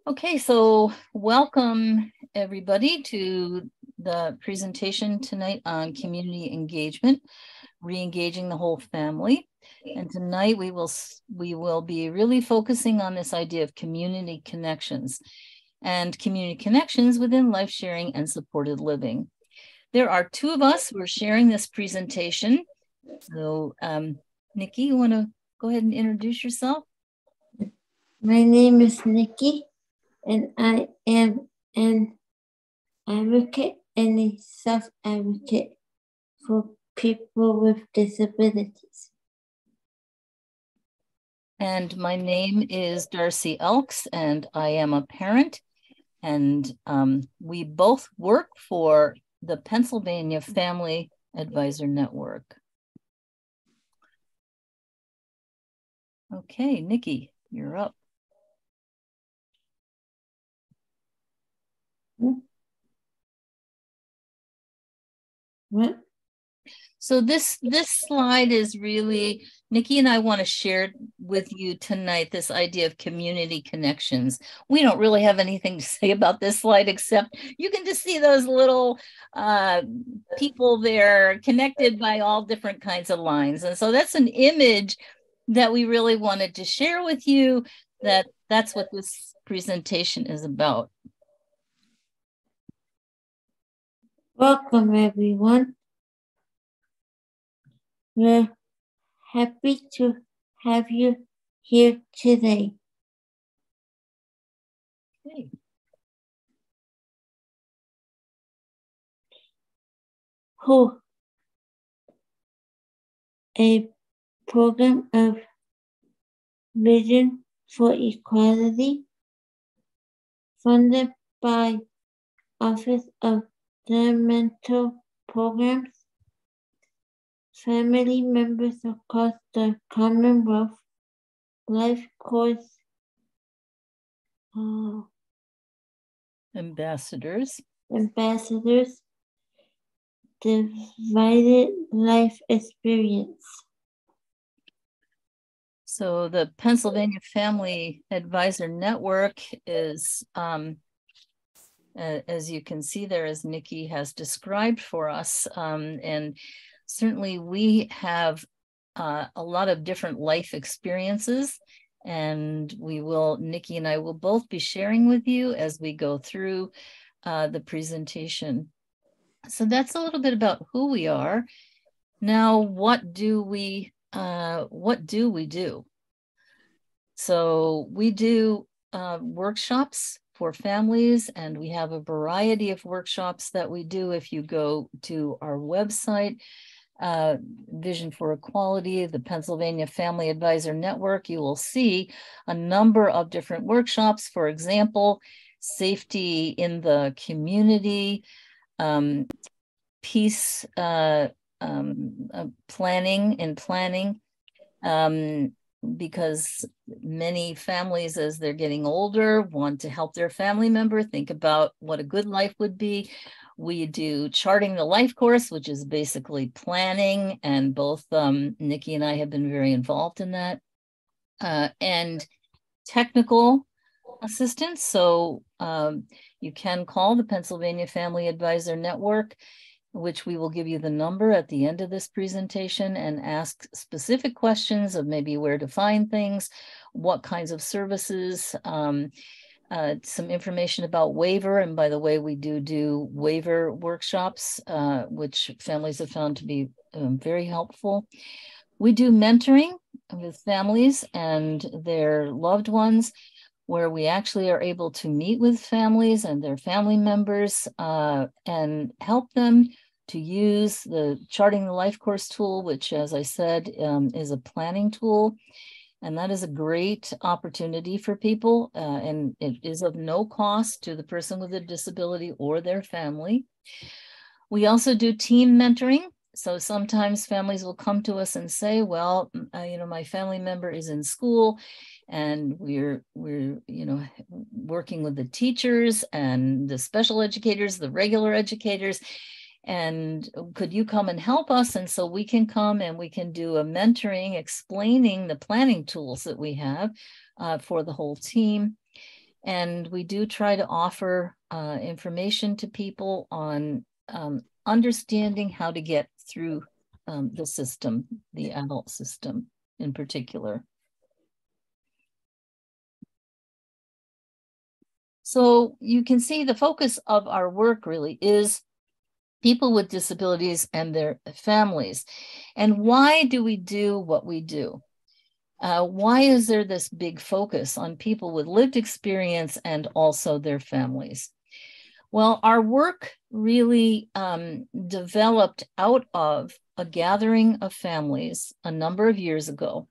Okay, so welcome everybody to the presentation tonight on community engagement, re-engaging the whole family. And tonight we will be really focusing on this idea of community connections and community connections within life sharing and supported living. There are two of us who are sharing this presentation. So Nikki, you want to go ahead and introduce yourself? My name is Nikki, and I am an advocate and a self-advocate for people with disabilities. And my name is Darcy Elks, and I am a parent. And we both work for the Pennsylvania Family Advisor Network. Okay, Nikki, you're up. What? So this slide is really, Nikki and I want to share with you tonight this idea of community connections. We don't really have anything to say about this slide, except you can just see those little people there connected by all different kinds of lines. And so that's an image that we really wanted to share with you, that's what this presentation is about. Welcome, everyone. We're happy to have you here today. Okay. Who? A program of Vision for Equality funded by Office of Developmental Programs. Family members across the Commonwealth, life course Ambassadors, divided life experience. So the Pennsylvania Family Advisor Network is, as you can see there, as Nikki has described for us, and certainly we have a lot of different life experiences, and Nikki and I will both be sharing with you as we go through the presentation. So that's a little bit about who we are. Now, what do we do? So we do workshops for families, and we have a variety of workshops that we do. If you go to our website, Vision for Equality, the Pennsylvania Family Advisor Network, you will see a number of different workshops. For example, safety in the community, peace planning, because many families, as they're getting older, want to help their family member think about what a good life would be. We do charting the life course, which is basically planning, and both Nikki and I have been very involved in that, and technical assistance. So you can call the Pennsylvania Family Advisor Network, which we will give you the number at the end of this presentation, and ask specific questions of maybe where to find things, what kinds of services, some information about waiver. And by the way, we do waiver workshops, which families have found to be very helpful. We do mentoring with families and their loved ones, where we actually are able to meet with families and their family members and help them to use the Charting the Life Course tool, which, as I said, is a planning tool. And that is a great opportunity for people, and it is of no cost to the person with a disability or their family. We also do team mentoring. So sometimes families will come to us and say, well, my family member is in school, and we're working with the teachers and the special educators, the regular educators, and could you come and help us? And so we can come and we can do a mentoring, explaining the planning tools that we have for the whole team. And we do try to offer information to people on understanding how to get through the system, the adult system in particular. So you can see the focus of our work really is people with disabilities and their families. And why do we do what we do? Why is there this big focus on people with lived experience and also their families? Well, our work really developed out of a gathering of families a number of years ago.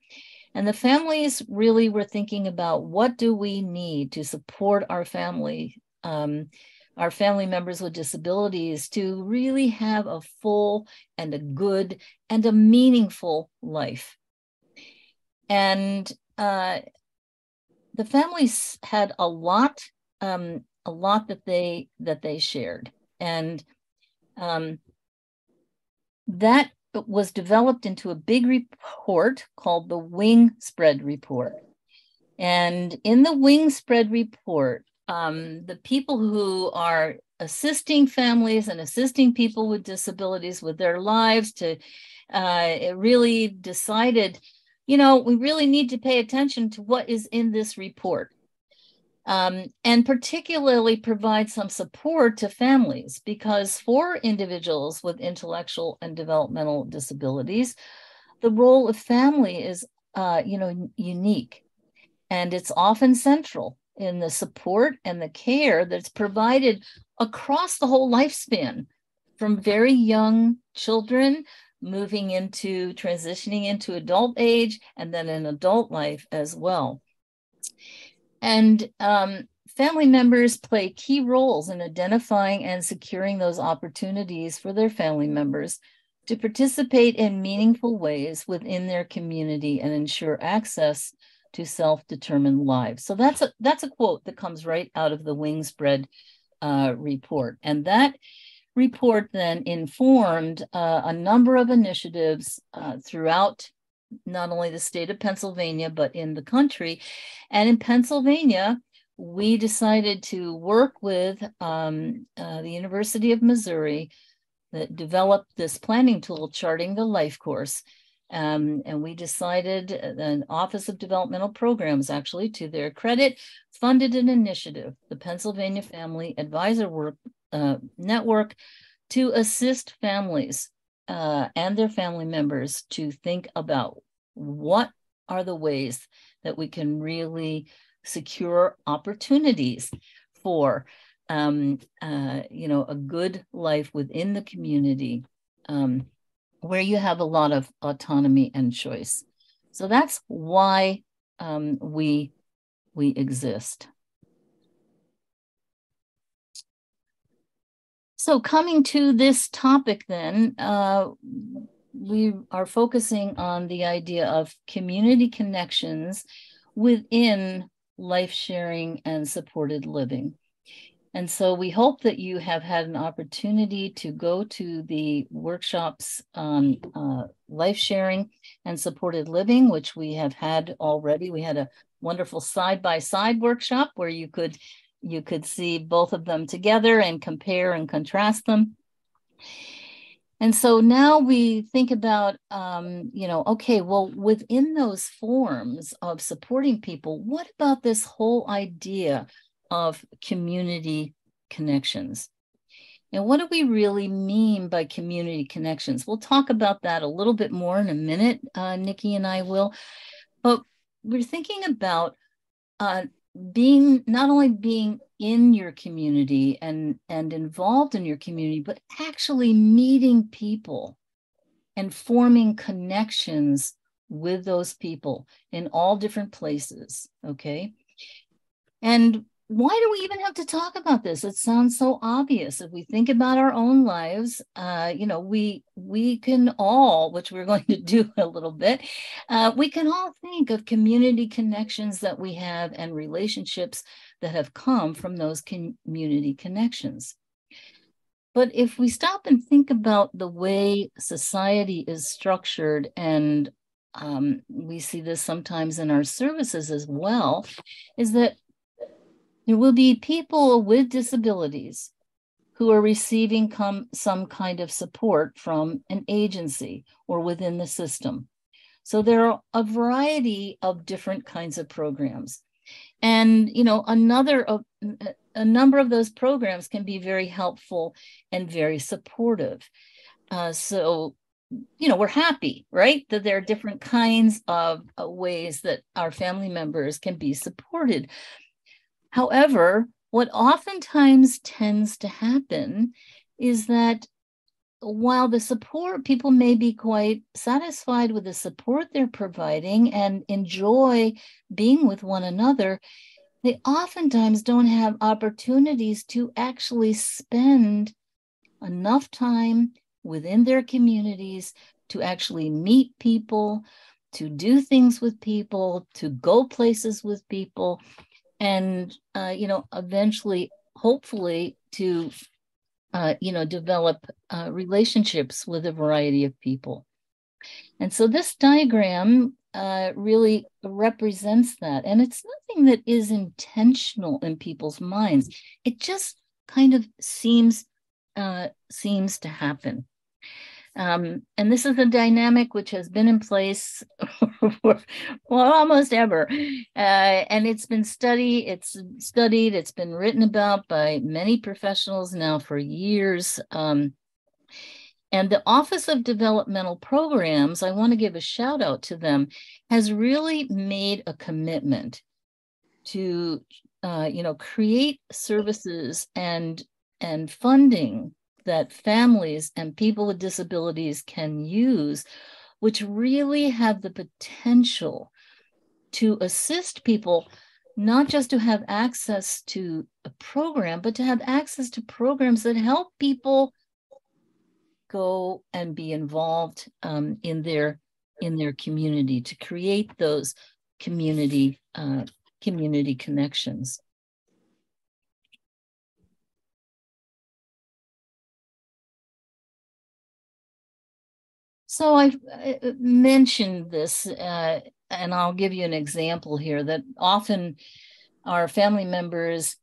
And the families really were thinking about, what do we need to support our family members with disabilities to really have a full and a good and a meaningful life. And the families had a lot that they shared, and that was developed into a big report called the Wing Spread Report. And in the Wing Spread Report, the people who are assisting families and assisting people with disabilities with their lives it really decided, we really need to pay attention to what is in this report. And particularly provide some support to families, because for individuals with intellectual and developmental disabilities, the role of family is, unique, and it's often central in the support and the care that's provided across the whole lifespan, from very young children transitioning into adult age, and then in adult life as well. And family members play key roles in identifying and securing those opportunities for their family members to participate in meaningful ways within their community and ensure access to self-determined lives. So that's a quote that comes right out of the Wing Spread report. And that report then informed a number of initiatives throughout not only the state of Pennsylvania, but in the country. And in Pennsylvania, we decided to work with the University of Missouri that developed this planning tool, Charting the Life Course. And we decided, the Office of Developmental Programs, actually, to their credit, funded an initiative, the Pennsylvania Family Advisor Network, to assist families and their family members to think about what are the ways that we can really secure opportunities for a good life within the community, where you have a lot of autonomy and choice. So that's why we exist. So coming to this topic then, we are focusing on the idea of community connections within life sharing and supported living. And so we hope that you have had an opportunity to go to the workshops on life sharing and supported living, which we have had already. We had a wonderful side-by-side workshop where you could see both of them together and compare and contrast them. And so now we think about, okay, well, within those forms of supporting people, what about this whole idea of community connections? And what do we really mean by community connections? We'll talk about that a little bit more in a minute, Nikki and I will. But we're thinking about not only being in your community and involved in your community, but actually meeting people and forming connections with those people in all different places, okay? And why do we even have to talk about this? It sounds so obvious. If we think about our own lives, we can all, which we're going to do a little bit, we can all think of community connections that we have and relationships that have come from those community connections. But if we stop and think about the way society is structured, and we see this sometimes in our services as well, is that There will be people with disabilities who are receiving some kind of support from an agency or within the system. So there are a variety of different kinds of programs. And, a number of those programs can be very helpful and very supportive. So, we're happy, right, that there are different kinds of ways that our family members can be supported. However, what oftentimes tends to happen is that while the support, people may be quite satisfied with the support they're providing and enjoy being with one another, they oftentimes don't have opportunities to actually spend enough time within their communities to actually meet people, to do things with people, to go places with people, and eventually, hopefully, to develop relationships with a variety of people. And so this diagram really represents that. And it's nothing that is intentional in people's minds. It just kind of seems to happen. And this is a dynamic which has been in place for almost ever. And it's been studied, it's been written about by many professionals now for years. And the Office of Developmental Programs, I want to give a shout out to them, has really made a commitment to, create services and funding that families and people with disabilities can use, which really have the potential to assist people, not just to have access to a program, but to have access to programs that help people go and be involved in their community, to create those community connections. So I mentioned this, and I'll give you an example here, that often our family members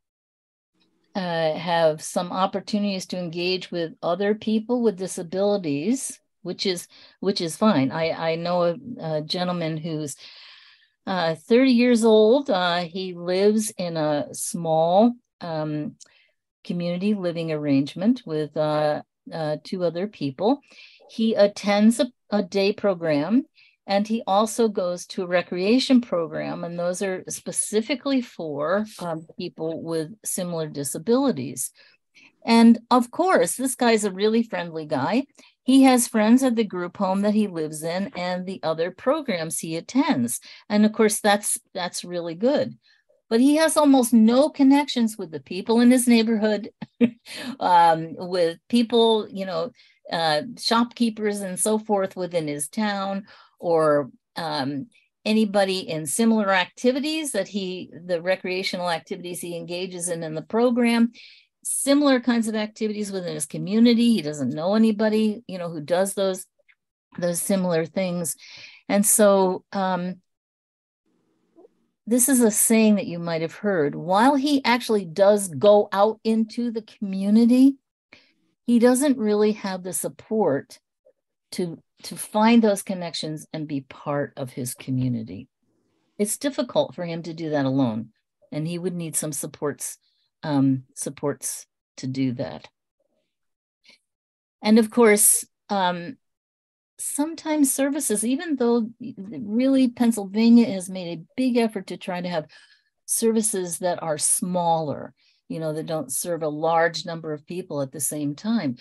have some opportunities to engage with other people with disabilities, which is fine. I know a gentleman who's 30 years old. He lives in a small community living arrangement with 2 other people. He attends a day program, and he also goes to a recreation program, and those are specifically for people with similar disabilities. And of course, this guy's a really friendly guy. He has friends at the group home that he lives in and the other programs he attends. And of course, that's really good. But he has almost no connections with the people in his neighborhood, with people, shopkeepers and so forth within his town, or anybody in similar activities that the recreational activities he engages in the program, similar kinds of activities within his community. He doesn't know anybody, who does those similar things. And so this is a saying that you might have heard. While he actually does go out into the community, he doesn't really have the support to find those connections and be part of his community. It's difficult for him to do that alone, and he would need some supports to do that. And of course, sometimes services, even though really Pennsylvania has made a big effort to try to have services that are smaller, that don't serve a large number of people at the same time.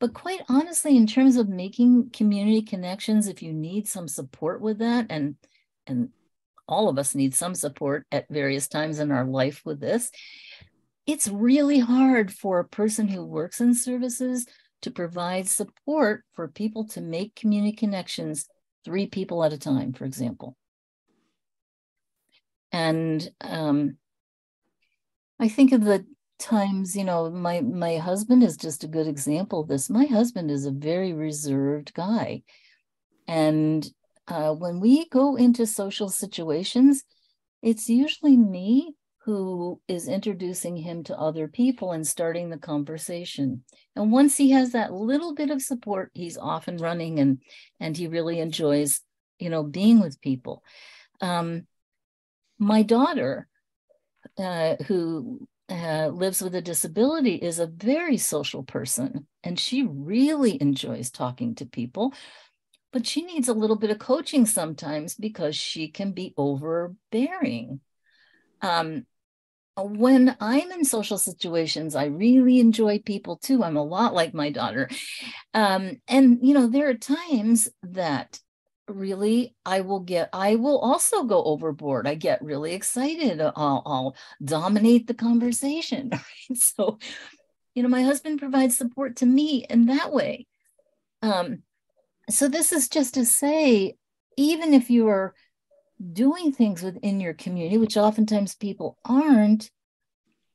But quite honestly, in terms of making community connections, if you need some support with that, and all of us need some support at various times in our life with this, it's really hard for a person who works in services to provide support for people to make community connections, 3 people at a time, for example. And I think of the times, my husband is just a good example of this. My husband is a very reserved guy. And when we go into social situations, it's usually me who is introducing him to other people and starting the conversation. And once he has that little bit of support, he's off and running, and he really enjoys, being with people. My daughter, who lives with a disability, is a very social person, and she really enjoys talking to people, but she needs a little bit of coaching sometimes because she can be overbearing. When I'm in social situations, I really enjoy people too. I'm a lot like my daughter. And, there are times that really I will also go overboard. I get really excited. I'll dominate the conversation. Right? So, my husband provides support to me in that way. So this is just to say, even if you are doing things within your community, which oftentimes people aren't,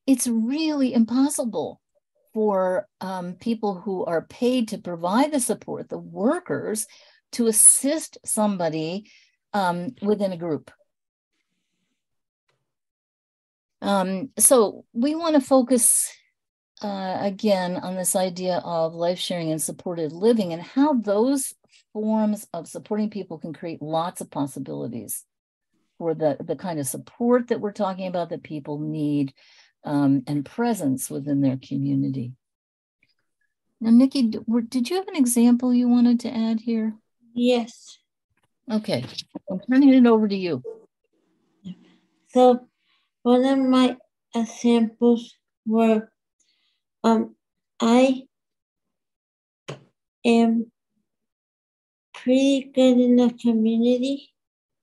it's really impossible for people who are paid to provide the support, the workers, to assist somebody within a group. So we want to focus again on this idea of life sharing and supported living, and how those forms of supporting people can create lots of possibilities for the kind of support that we're talking about that people need, and presence within their community. Now, Nikki, did you have an example you wanted to add here? Yes. Okay, I'm turning it over to you. So one of my examples were, I am pretty good in the community.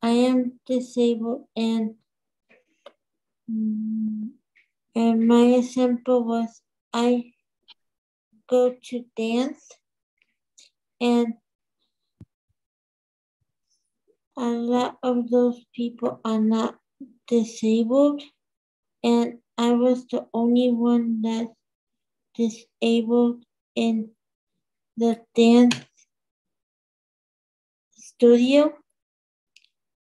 I am disabled, and my example was, I go to dance, and a lot of those people are not disabled, and I was the only one that's disabled in the dance studio.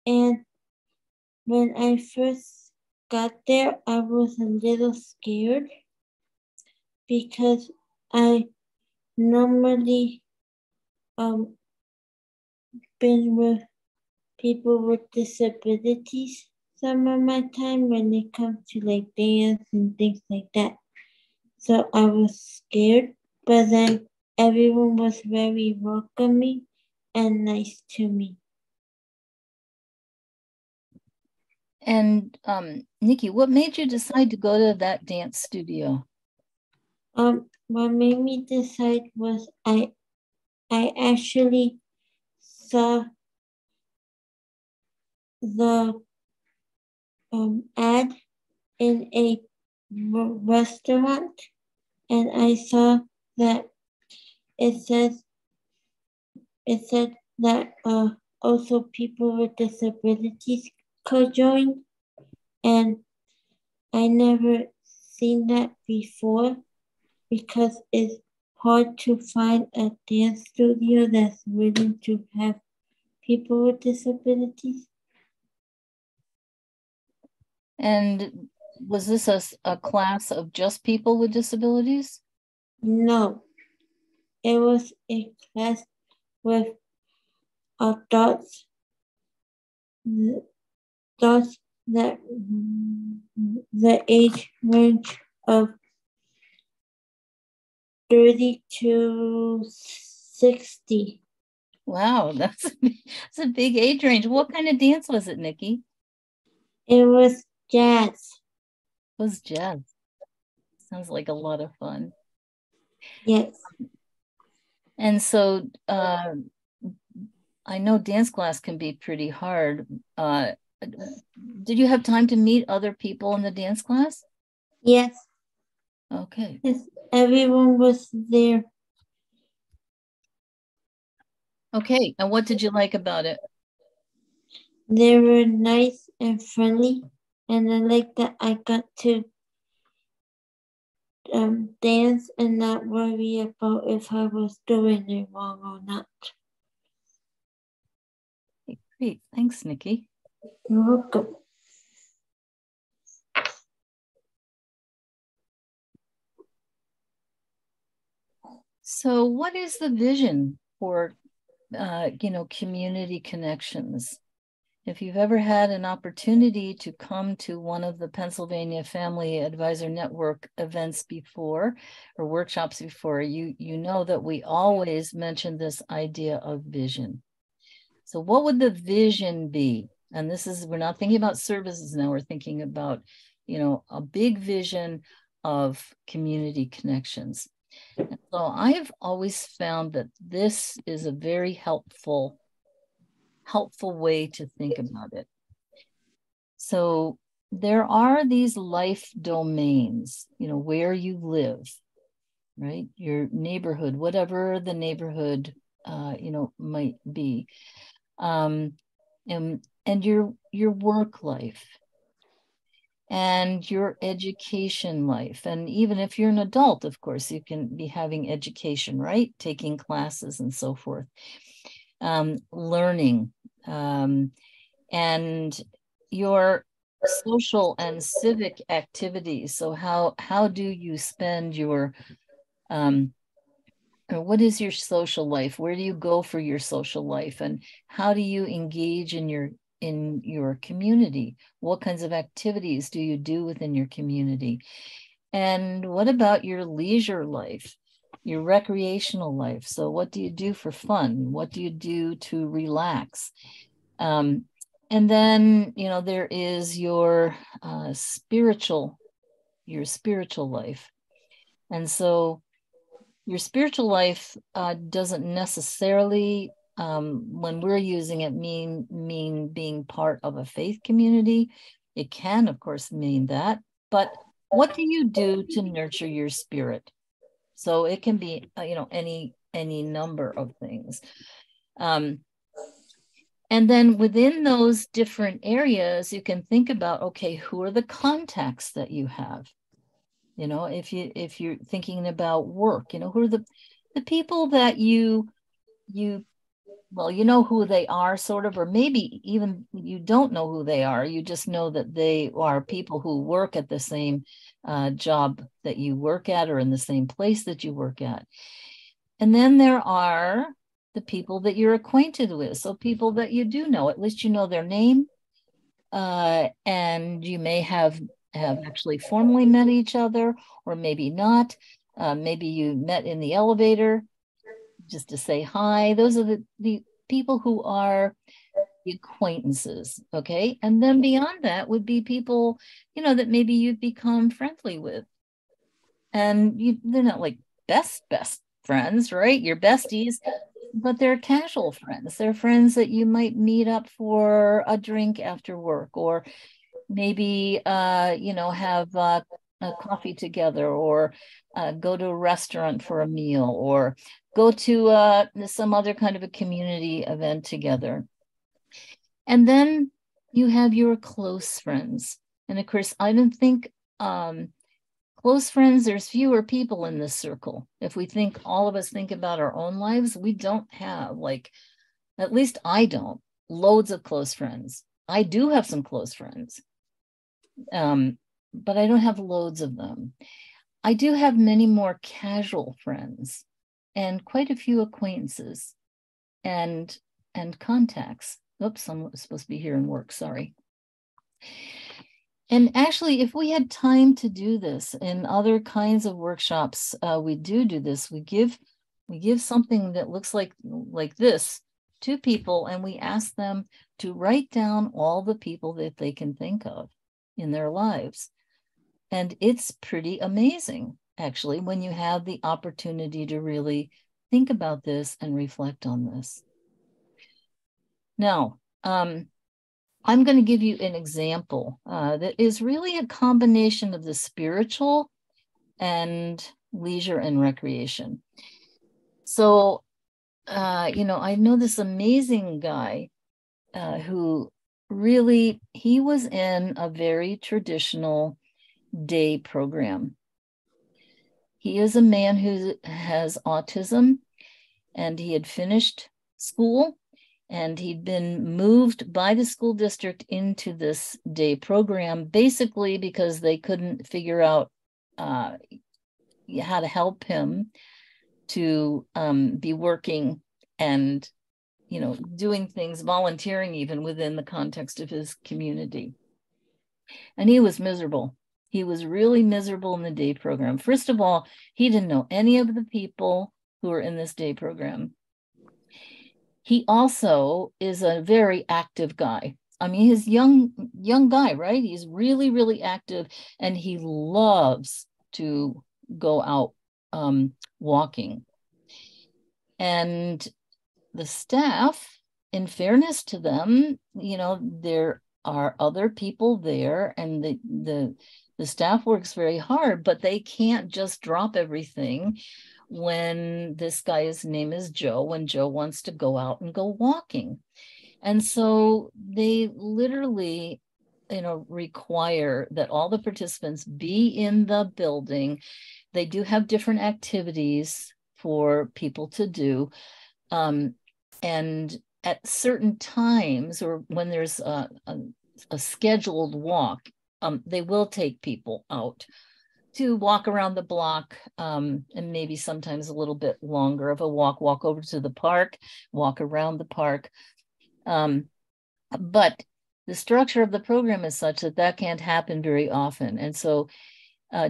And when I first got there, I was a little scared because I normally been with people with disabilities some of my time when it comes to like dance and things like that. So I was scared, but then everyone was very welcoming and nice to me. And Nikki, what made you decide to go to that dance studio? What made me decide was, I actually saw the ad in a restaurant, and I saw that it said that also people with disabilities could join, and I never seen that before because it's hard to find a dance studio that's willing to have people with disabilities. And was this a class of just people with disabilities? No, it was a class with adults, adults that the age range of 30 to 60. Wow, that's a big age range. What kind of dance was it, Nikki? It was jazz. It was jazz. Sounds like a lot of fun. Yes. And so I know dance class can be pretty hard. Did you have time to meet other people in the dance class? Yes. Okay. Yes. Everyone was there. Okay. And what did you like about it? They were nice and friendly, and I like that I got to dance and not worry about if I was doing it wrong or not. Great. Thanks, Nikki. You're welcome. So what is the vision for, community connections? If you've ever had an opportunity to come to one of the Pennsylvania Family Advisor Network events before or workshops before, you know that we always mention this idea of vision. So what would the vision be? And this is, we're not thinking about services now, we're thinking about, a big vision of community connections. And so I've always found that this is a very helpful way to think about it. So there are these life domains, where you live, right? Your neighborhood, whatever the neighborhood, might be. And your work life and your education life. And even if you're an adult, of course, you can be having education, right? Taking classes and so forth. Learning, and your social and civic activities. So how do you spend your what is your social life? Where do you go for your social life? And how do you engage in your community? What kinds of activities do you do within your community? And what about your leisure life, your recreational life? So what do you do for fun? What do you do to relax? And then, there is your spiritual life. And so your spiritual life doesn't necessarily, when we're using it, mean being part of a faith community. It can, of course, mean that. But what do you do to nurture your spirit? So it can be, any number of things. And then within those different areas, you can think about, okay, who are the contacts that you have? If you're thinking about work, who are the people that you well, who they are sort of, or maybe even you don't know who they are. You just know that they are people who work at the same job that you work at or in the same place that you work at. And then there are the people that you're acquainted with. So people that you do know, at least you know their name, and you may have actually formally met each other, or maybe not. Maybe you met in the elevator just to say hi. Those are the people who are the acquaintances, okay? And then beyond that would be people, that maybe you've become friendly with. And they're not like best friends, right? Your besties, but they're casual friends. They're friends that you might meet up for a drink after work, or maybe have a coffee together, or go to a restaurant for a meal, or go to some other kind of a community event together. And then you have your close friends. And of course, I don't think close friends, there's fewer people in this circle. If we think, all of us think about our own lives, we don't have, like, at least I don't, loads of close friends. I do have some close friends, but I don't have loads of them. I do have many more casual friends and quite a few acquaintances and contacts. Oops, I'm supposed to be here in work, sorry. And actually, if we had time to do this in other kinds of workshops, we do this. We give something that looks like this to people, and we ask them to write down all the people that they can think of in their lives. And it's pretty amazing, actually, when you have the opportunity to really think about this and reflect on this. Now, I'm going to give you an example that is really a combination of the spiritual and leisure and recreation. So, I know this amazing guy who really, he was in a very traditional day program. He is a man who has autism, and he had finished school, and he'd been moved by the school district into this day program, basically because they couldn't figure out how to help him to be working and, doing things, volunteering even within the context of his community. And he was miserable. He was really miserable in the day program. First of all, he didn't know any of the people who were in this day program. He also is a very active guy. I mean, he's young guy, right? He's really, really active, and he loves to go out walking. And the staff, in fairness to them, there are other people there, and the staff works very hard, but they can't just drop everything when this guy's name is Joe, when Joe wants to go out and go walking. And so they literally, require that all the participants be in the building. They do have different activities for people to do. And at certain times, or when there's a scheduled walk, they will take people out to walk around the block, and maybe sometimes a little bit longer of a walk over to the park, walk around the park. But the structure of the program is such that can't happen very often. And so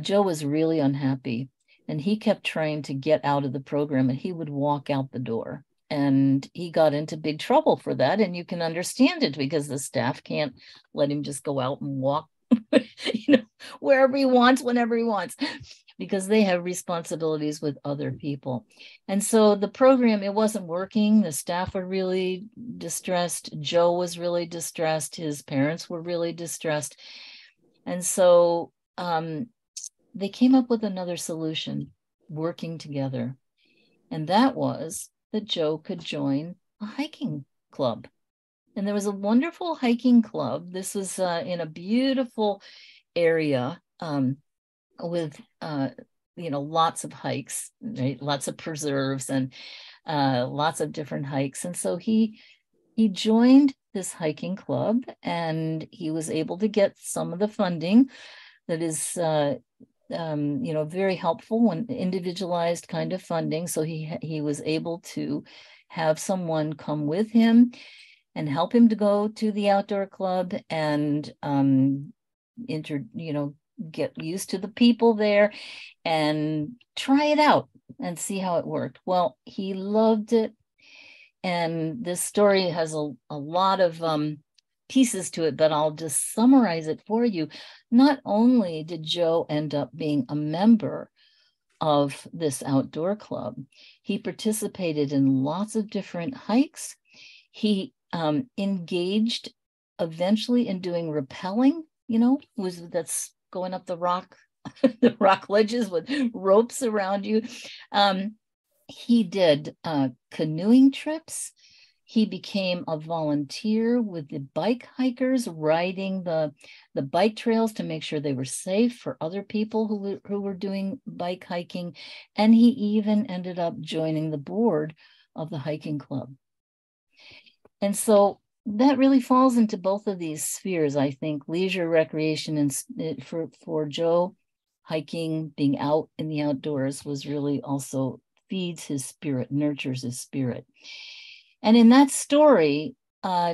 Joe was really unhappy, and he kept trying to get out of the program, and he would walk out the door. And he got into big trouble for that. And you can understand it, because the staff can't let him just go out and walk, wherever he wants, whenever he wants, because they have responsibilities with other people. And so the program, it wasn't working. The staff were really distressed. Joe was really distressed. His parents were really distressed. And so they came up with another solution, working together. And that was that Joe could join a hiking club. And there was a wonderful hiking club. This was in a beautiful area with, lots of hikes, right? Lots of preserves and lots of different hikes. And so he joined this hiking club, and he was able to get some of the funding that is very helpful, when individualized kind of funding. So he was able to have someone come with him and help him to go to the outdoor club and get used to the people there and try it out and see how it worked. Well, he loved it. And this story has a lot of pieces to it, but I'll just summarize it for you. Not only did Joe end up being a member of this outdoor club, he participated in lots of different hikes. He engaged eventually in doing rappelling, that's going up the rock, the rock ledges with ropes around you. He did canoeing trips. He became a volunteer with the bike hikers, riding the bike trails to make sure they were safe for other people who were doing bike hiking. And he even ended up joining the board of the hiking club. And so that really falls into both of these spheres, I think. Leisure, recreation, and for Joe, hiking, being out in the outdoors was really also feeds his spirit, nurtures his spirit. And in that story,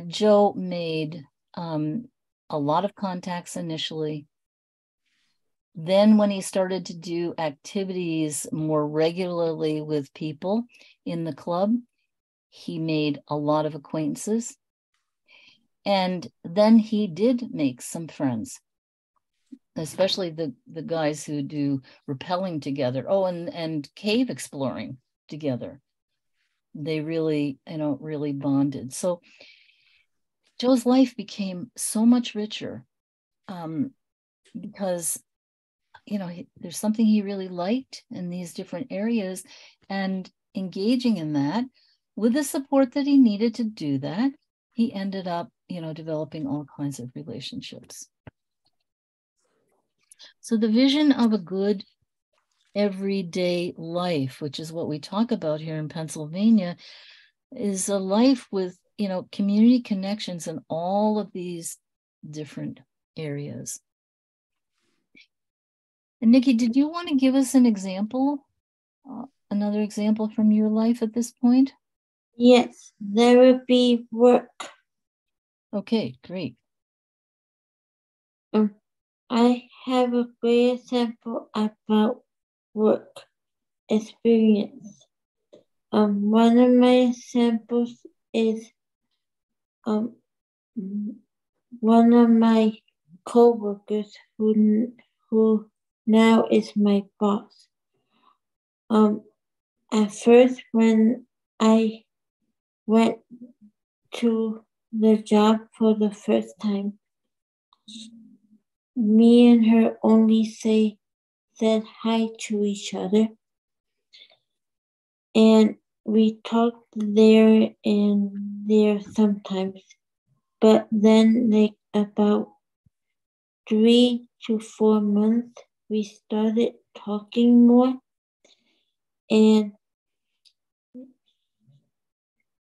Joe made a lot of contacts initially. Then when he started to do activities more regularly with people in the club, he made a lot of acquaintances. And then he did make some friends, especially the guys who do rappelling together. Oh, and cave exploring together. They really, really bonded. So Joe's life became so much richer because, there's something he really liked in these different areas, and engaging in that with the support that he needed to do that, he ended up, developing all kinds of relationships. So the vision of a good everyday life, which is what we talk about here in Pennsylvania, is a life with, community connections in all of these different areas. And Nikki, did you want to give us an example another example from your life at this point? Yes, therapy work. Okay, great. I have a great example about work experience. One of my examples is one of my coworkers who now is my boss. At first, when I went to the job for the first time, me and her only said hi to each other, and we talked there and there sometimes. But then, like about 3 to 4 months, we started talking more, and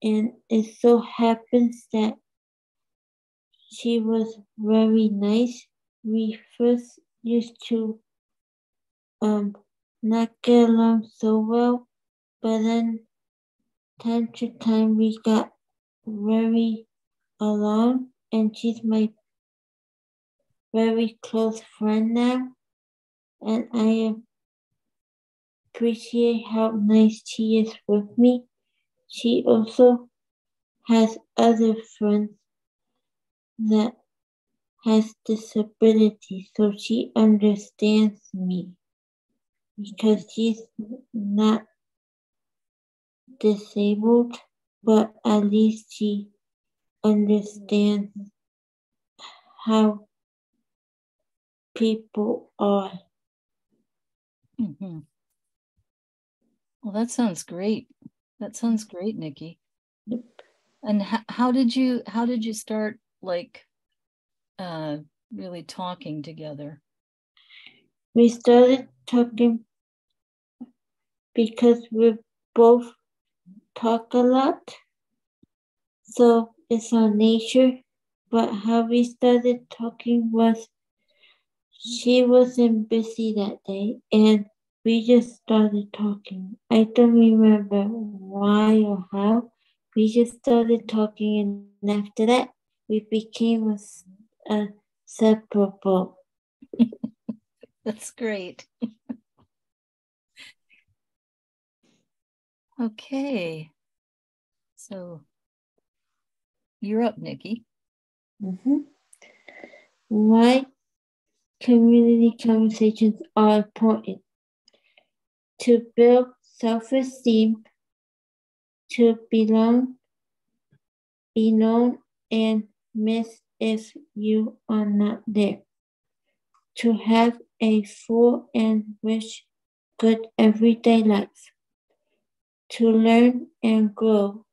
it so happens that she was very nice. We first used to not get along so well, but then time to time we got very along, and she's my very close friend now, and I appreciate how nice she is with me. She also has other friends that has disabilities, so she understands me because she's not disabled, but at least she understands how people are. Mm-hmm. Well, that sounds great. That sounds great, Nikki. And how did you start like really talking together? We started talking because we both talk a lot, so it's our nature. But how we started talking was she wasn't busy that day, and we just started talking. I don't remember why or how. We just started talking, and after that, we became a separable. That's great. Okay. So you're up, Nikki. Mm-hmm. Why community conversations are important? To build self-esteem, to belong, be known, and miss if you are not there. To have a full and rich, good everyday life. To learn and grow.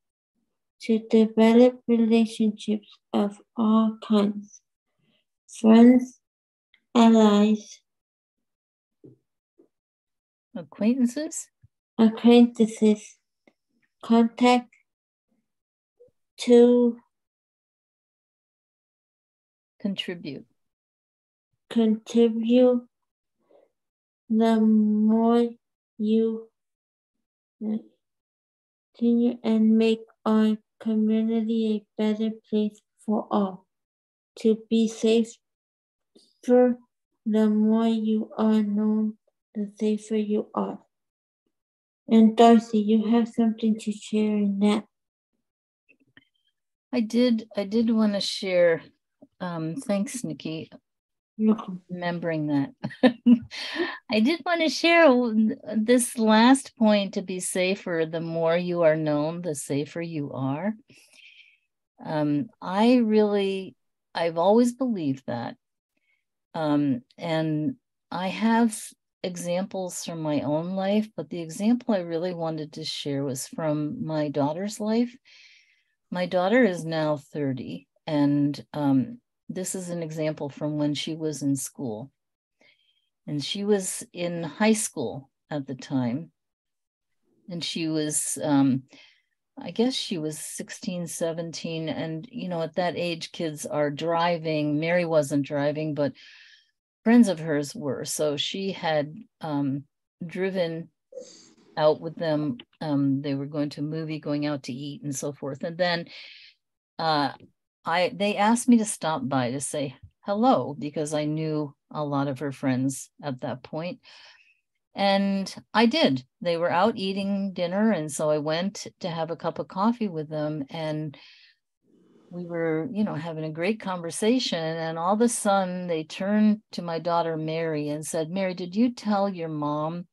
To develop relationships of all kinds. Friends, allies, Acquaintances? acquaintances, contact to Contribute. contribute. The more you continue and make our community a better place for all. To be safer, the more you are known, the safer you are. And Darcy, you have something to share in that. I did want to share. Thanks, Nikki. Remembering that. I did want to share this last point: to be safer, the more you are known, the safer you are. I've always believed that. And I have examples from my own life, but the example I really wanted to share was from my daughter's life. My daughter is now 30, and this is an example from when she was in school. And she was in high school at the time. And she was, I guess she was 16, 17. And, at that age, kids are driving. Mary wasn't driving, but friends of hers were. So she had driven out with them. They were going to a movie, going out to eat and so forth. And then they asked me to stop by to say hello because I knew a lot of her friends at that point. And I did. They were out eating dinner. And so I went to have a cup of coffee with them. And we were, having a great conversation. And all of a sudden, they turned to my daughter, Mary, and said, Mary, did you tell your mom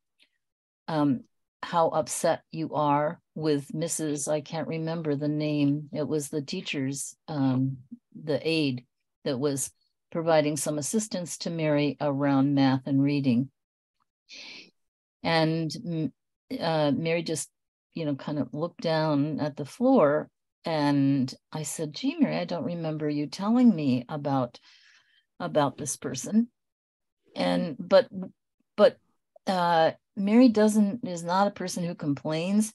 how upset you are with Mrs. I can't remember the name. It was the teacher's, the aide that was providing some assistance to Mary around math and reading. And Mary just, kind of looked down at the floor. And I said, gee, Mary, I don't remember you telling me about this person. And but Mary is not a person who complains,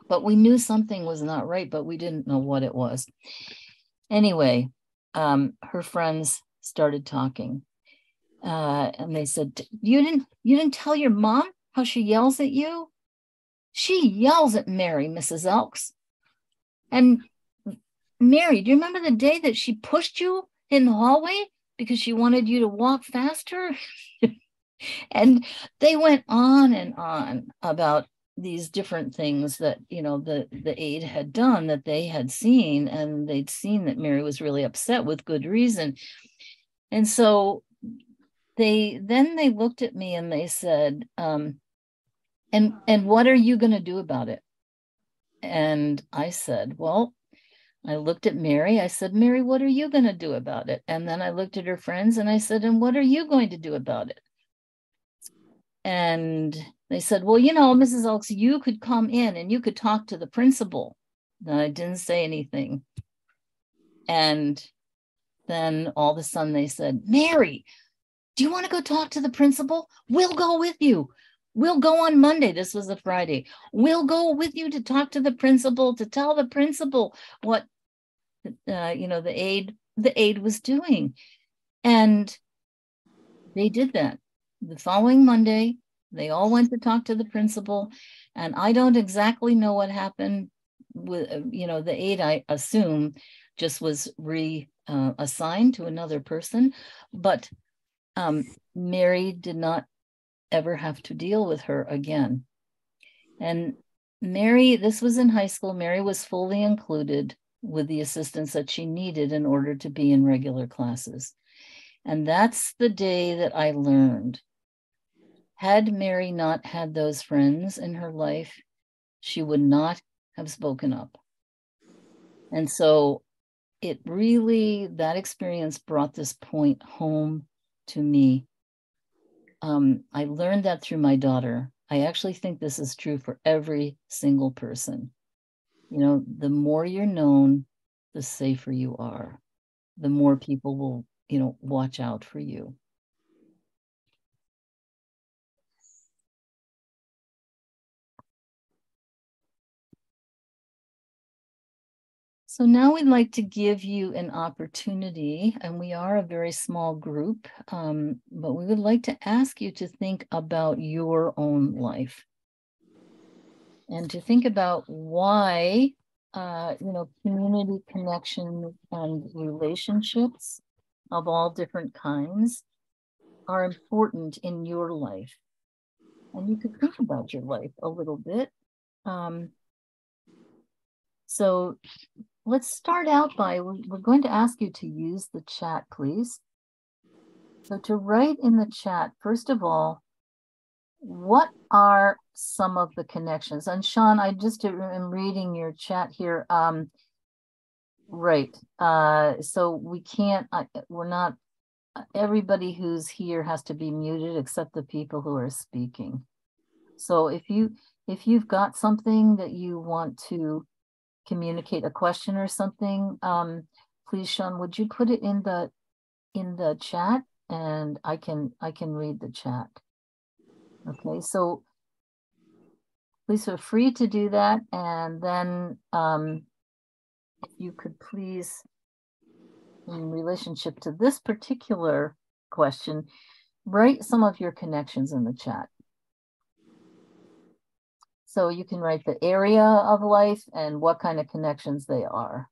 but we knew something was not right, but we didn't know what it was. Anyway, her friends started talking. And they said, you didn't tell your mom how she yells at you? She yells at Mary, Mrs. Elks. And Mary, do you remember the day that she pushed you in the hallway because she wanted you to walk faster? And they went on and on about these different things that, the aide had done that they had seen, and they'd seen that Mary was really upset with good reason. And so they looked at me and they said, and what are you going to do about it? And I said, well, I looked at Mary. I said, Mary, what are you going to do about it? And then I looked at her friends and I said, and what are you going to do about it? And they said, well, Mrs. Elks, you could come in and you could talk to the principal. And I didn't say anything. And then all of a sudden they said, Mary, do you want to go talk to the principal? We'll go with you. We'll go on Monday. This was a Friday. We'll go with you to talk to the principal, to tell the principal what, the aide was doing. And they did that. The following Monday, they all went to talk to the principal. And I don't exactly know what happened with, the aide, I assume, just was reassigned to another person. But Mary did not ever have to deal with her again. And Mary, this was in high school, Mary was fully included with the assistance that she needed in order to be in regular classes. And that's the day that I learned, had Mary not had those friends in her life, she would not have spoken up. And so that experience brought this point home to me. I learned that through my daughter. I actually think this is true for every single person. The more you're known, the safer you are. The more people will, watch out for you. So now we'd like to give you an opportunity, and we are a very small group, but we would like to ask you to think about your own life and to think about why, community connection and relationships of all different kinds are important in your life. And you could think about your life a little bit. So let's start out by, we're going to ask you to use the chat, please. So to write in the chat, first of all, what are some of the connections? And Sean, I just am reading your chat here. Right. So we can't, we're not, everybody who's here has to be muted except the people who are speaking. So if you've got something that you want to communicate, a question or something, please, Sean, would you put it in the chat, and I can read the chat. Okay, so please feel free to do that, and then if you could please, in relationship to this particular question, write some of your connections in the chat. So you can write the area of life and what kind of connections they are.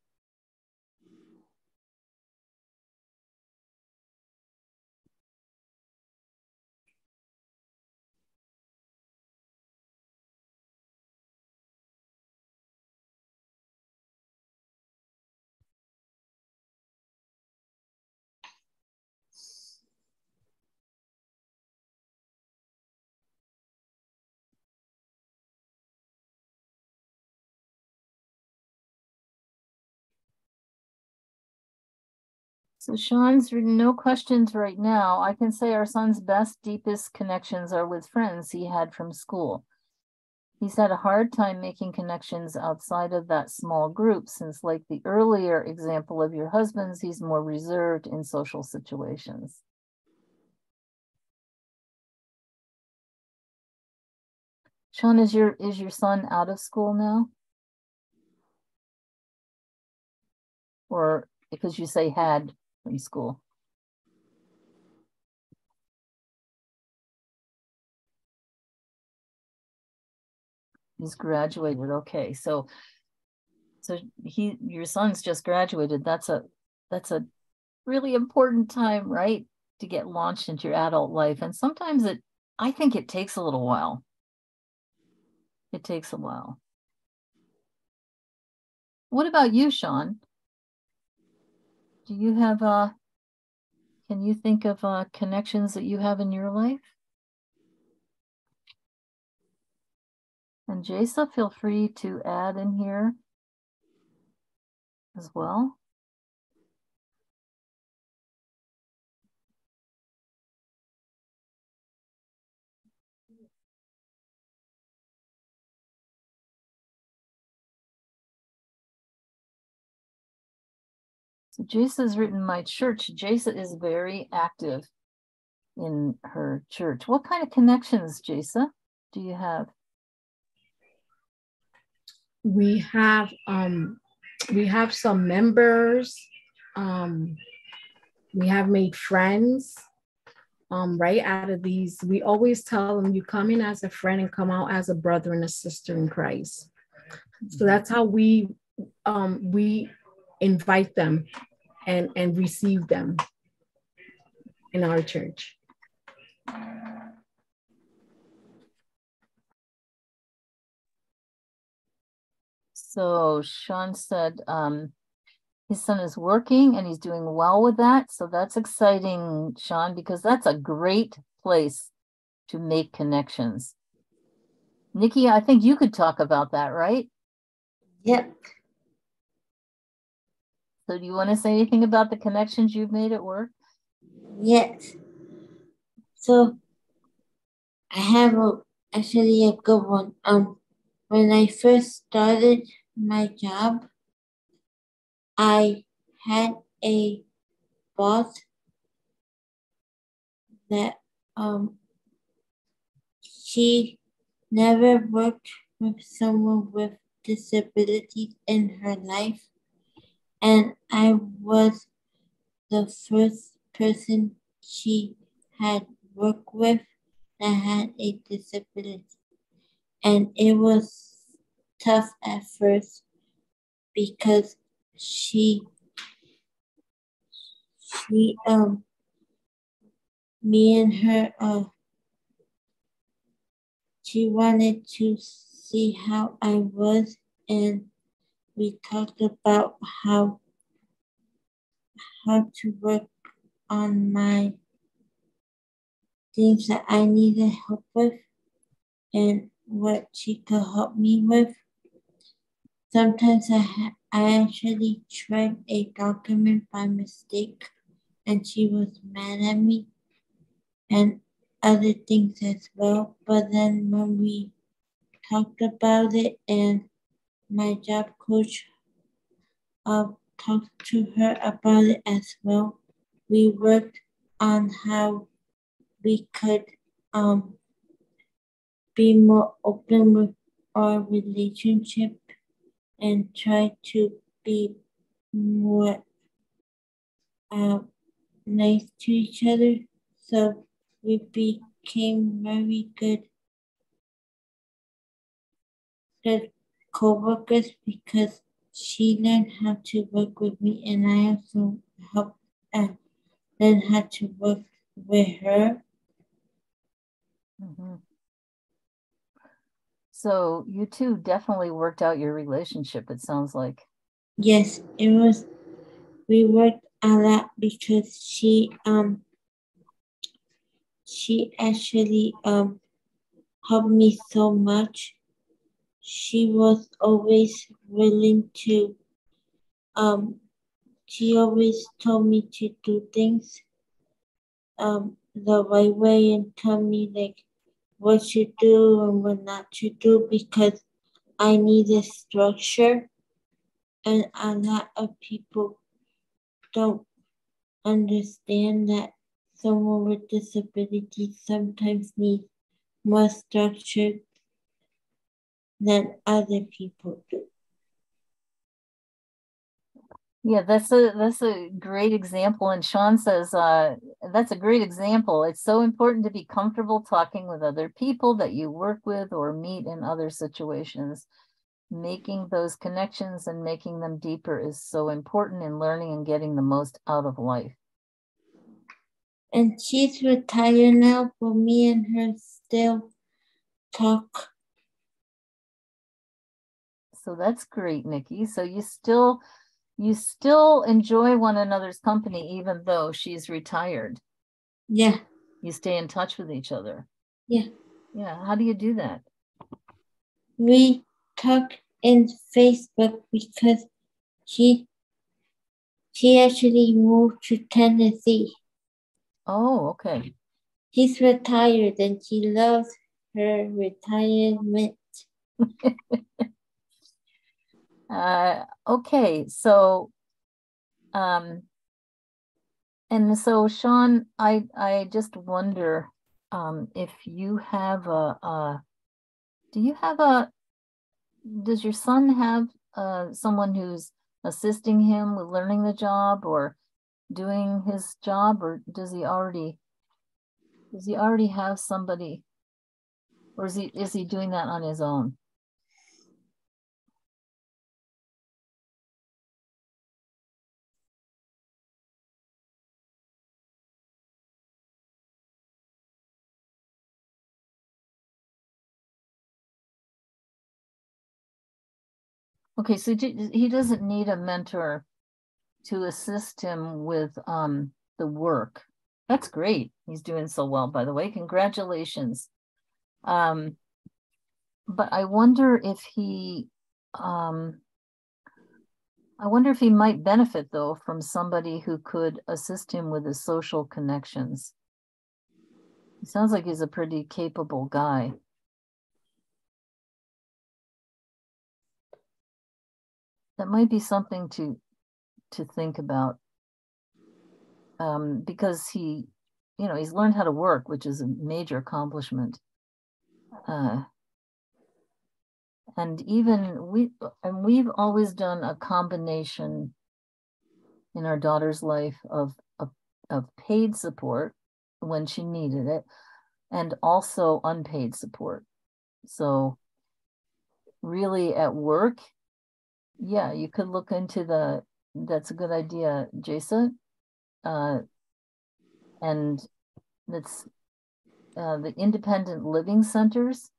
So Sean's written no questions right now. I can say our son's best, deepest connections are with friends he had from school. He's had a hard time making connections outside of that small group since, like the earlier example of your husband's, he's more reserved in social situations. Sean, is your son out of school now? Or because you say had from school? He's graduated. Okay. So your son's just graduated. That's a really important time, right? To get launched into your adult life. And sometimes I think it takes a little while. It takes a while. What about you, Sean? Do you have can you think of connections that you have in your life? And Jasa, feel free to add in here as well. So Jasa's written my church. Jasa is very active in her church. What kind of connections, Jasa, do you have? We have some members. We have made friends. Right out of these, we always tell them you come in as a friend and come out as a brother and a sister in Christ. So that's how we invite them and receive them in our church. So Sean said his son is working and he's doing well with that. So that's exciting, Sean, because that's a great place to make connections. Nikki, I think you could talk about that, right? Yep. So do you want to say anything about the connections you've made at work? Yes. So I have actually a good one. When I first started my job, I had a boss that she never worked with someone with disabilities in her life, and I was the first person she had worked with that had a disability. And it was tough at first because she me and her she wanted to see how I was, and we talked about how to work on my things that I needed help with and what she could help me with. Sometimes I actually tried a document by mistake and she was mad at me and other things as well. But then when we talked about it and my job coach talked to her about it as well, we worked on how we could be more open with our relationship and try to be more nice to each other. So we became very good the co-workers because she learned how to work with me, and I also helped learn how to work with her. Mm-hmm. So you two definitely worked out your relationship, it sounds like. Yes, it was. We worked a lot because she actually helped me so much. She was always willing to she always told me to do things the right way and tell me like what to do and what not to do because I needed structure, and a lot of people don't understand that someone with disabilities sometimes needs more structure than other people do. Yeah, that's a great example. And Sean says that's a great example. It's so important to be comfortable talking with other people that you work with or meet in other situations. Making those connections and making them deeper is so important in learning and getting the most out of life. And she's retired now, but me and her still talk. So that's great, Nikki. So you still enjoy one another's company even though she's retired. Yeah. You stay in touch with each other. Yeah. Yeah. How do you do that? We talk in Facebook because she actually moved to Tennessee. Oh, okay. She's retired and she loves her retirement. Okay, so and so Sean, I just wonder if you have does your son have someone who's assisting him with learning the job or doing his job, or does he already have somebody, or is he doing that on his own? Okay, so he doesn't need a mentor to assist him with the work. That's great. He's doing so well, by the way. Congratulations. But I wonder if he might benefit though from somebody who could assist him with his social connections. He sounds like he's a pretty capable guy. That might be something to think about, because he's learned how to work, which is a major accomplishment. And even we've always done a combination in our daughter's life of paid support when she needed it, and also unpaid support. So really at work, yeah, you could look into that's a good idea, Jason. And that's the independent living centers,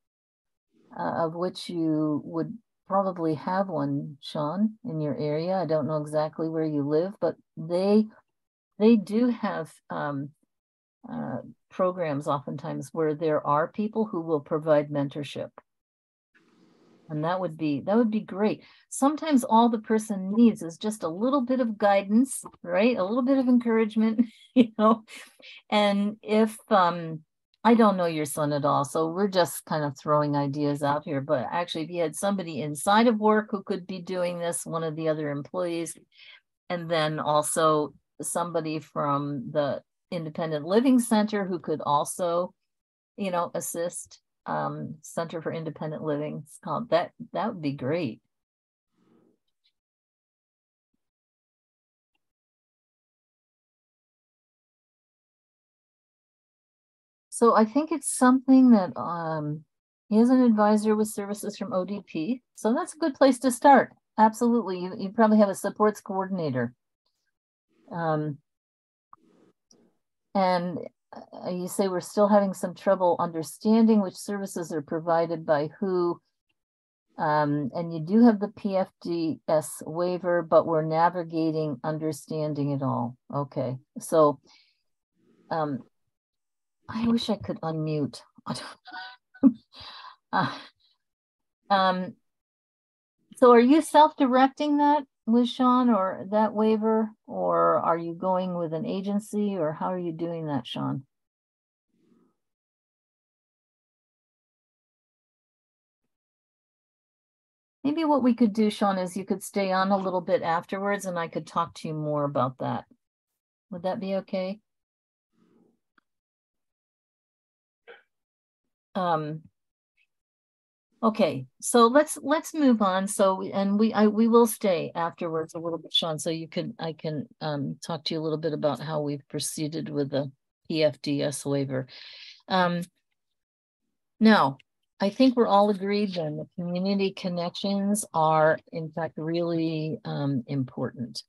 of which you would probably have one, Sean, in your area. I don't know exactly where you live, but they do have programs oftentimes where there are people who will provide mentorship. And that would be great. Sometimes all the person needs is just a little bit of guidance, right? A little bit of encouragement, And if I don't know your son at all, so we're just kind of throwing ideas out here, but actually if you had somebody inside of work who could be doing this, one of the other employees, and then also somebody from the independent living center who could also, assist, Center for Independent Living, it's called, that would be great. So I think it's something that He is an advisor with services from ODP. So that's a good place to start. Absolutely. You probably have a supports coordinator. And you say we're still having some trouble understanding which services are provided by who. And you do have the PFDS waiver, but we're navigating understanding it all. Okay. So I wish I could unmute. So are you self-directing that with Sean, or that waiver, or are you going with an agency, or how are you doing that, Sean? Maybe what we could do, Sean, is you could stay on a little bit afterwards and I could talk to you more about that. Would that be okay? Okay, so let's move on. So, and we will stay afterwards a little bit, Sean, so I can talk to you a little bit about how we've proceeded with the PFDS waiver. Now, I think we're all agreed then the community connections are in fact really important.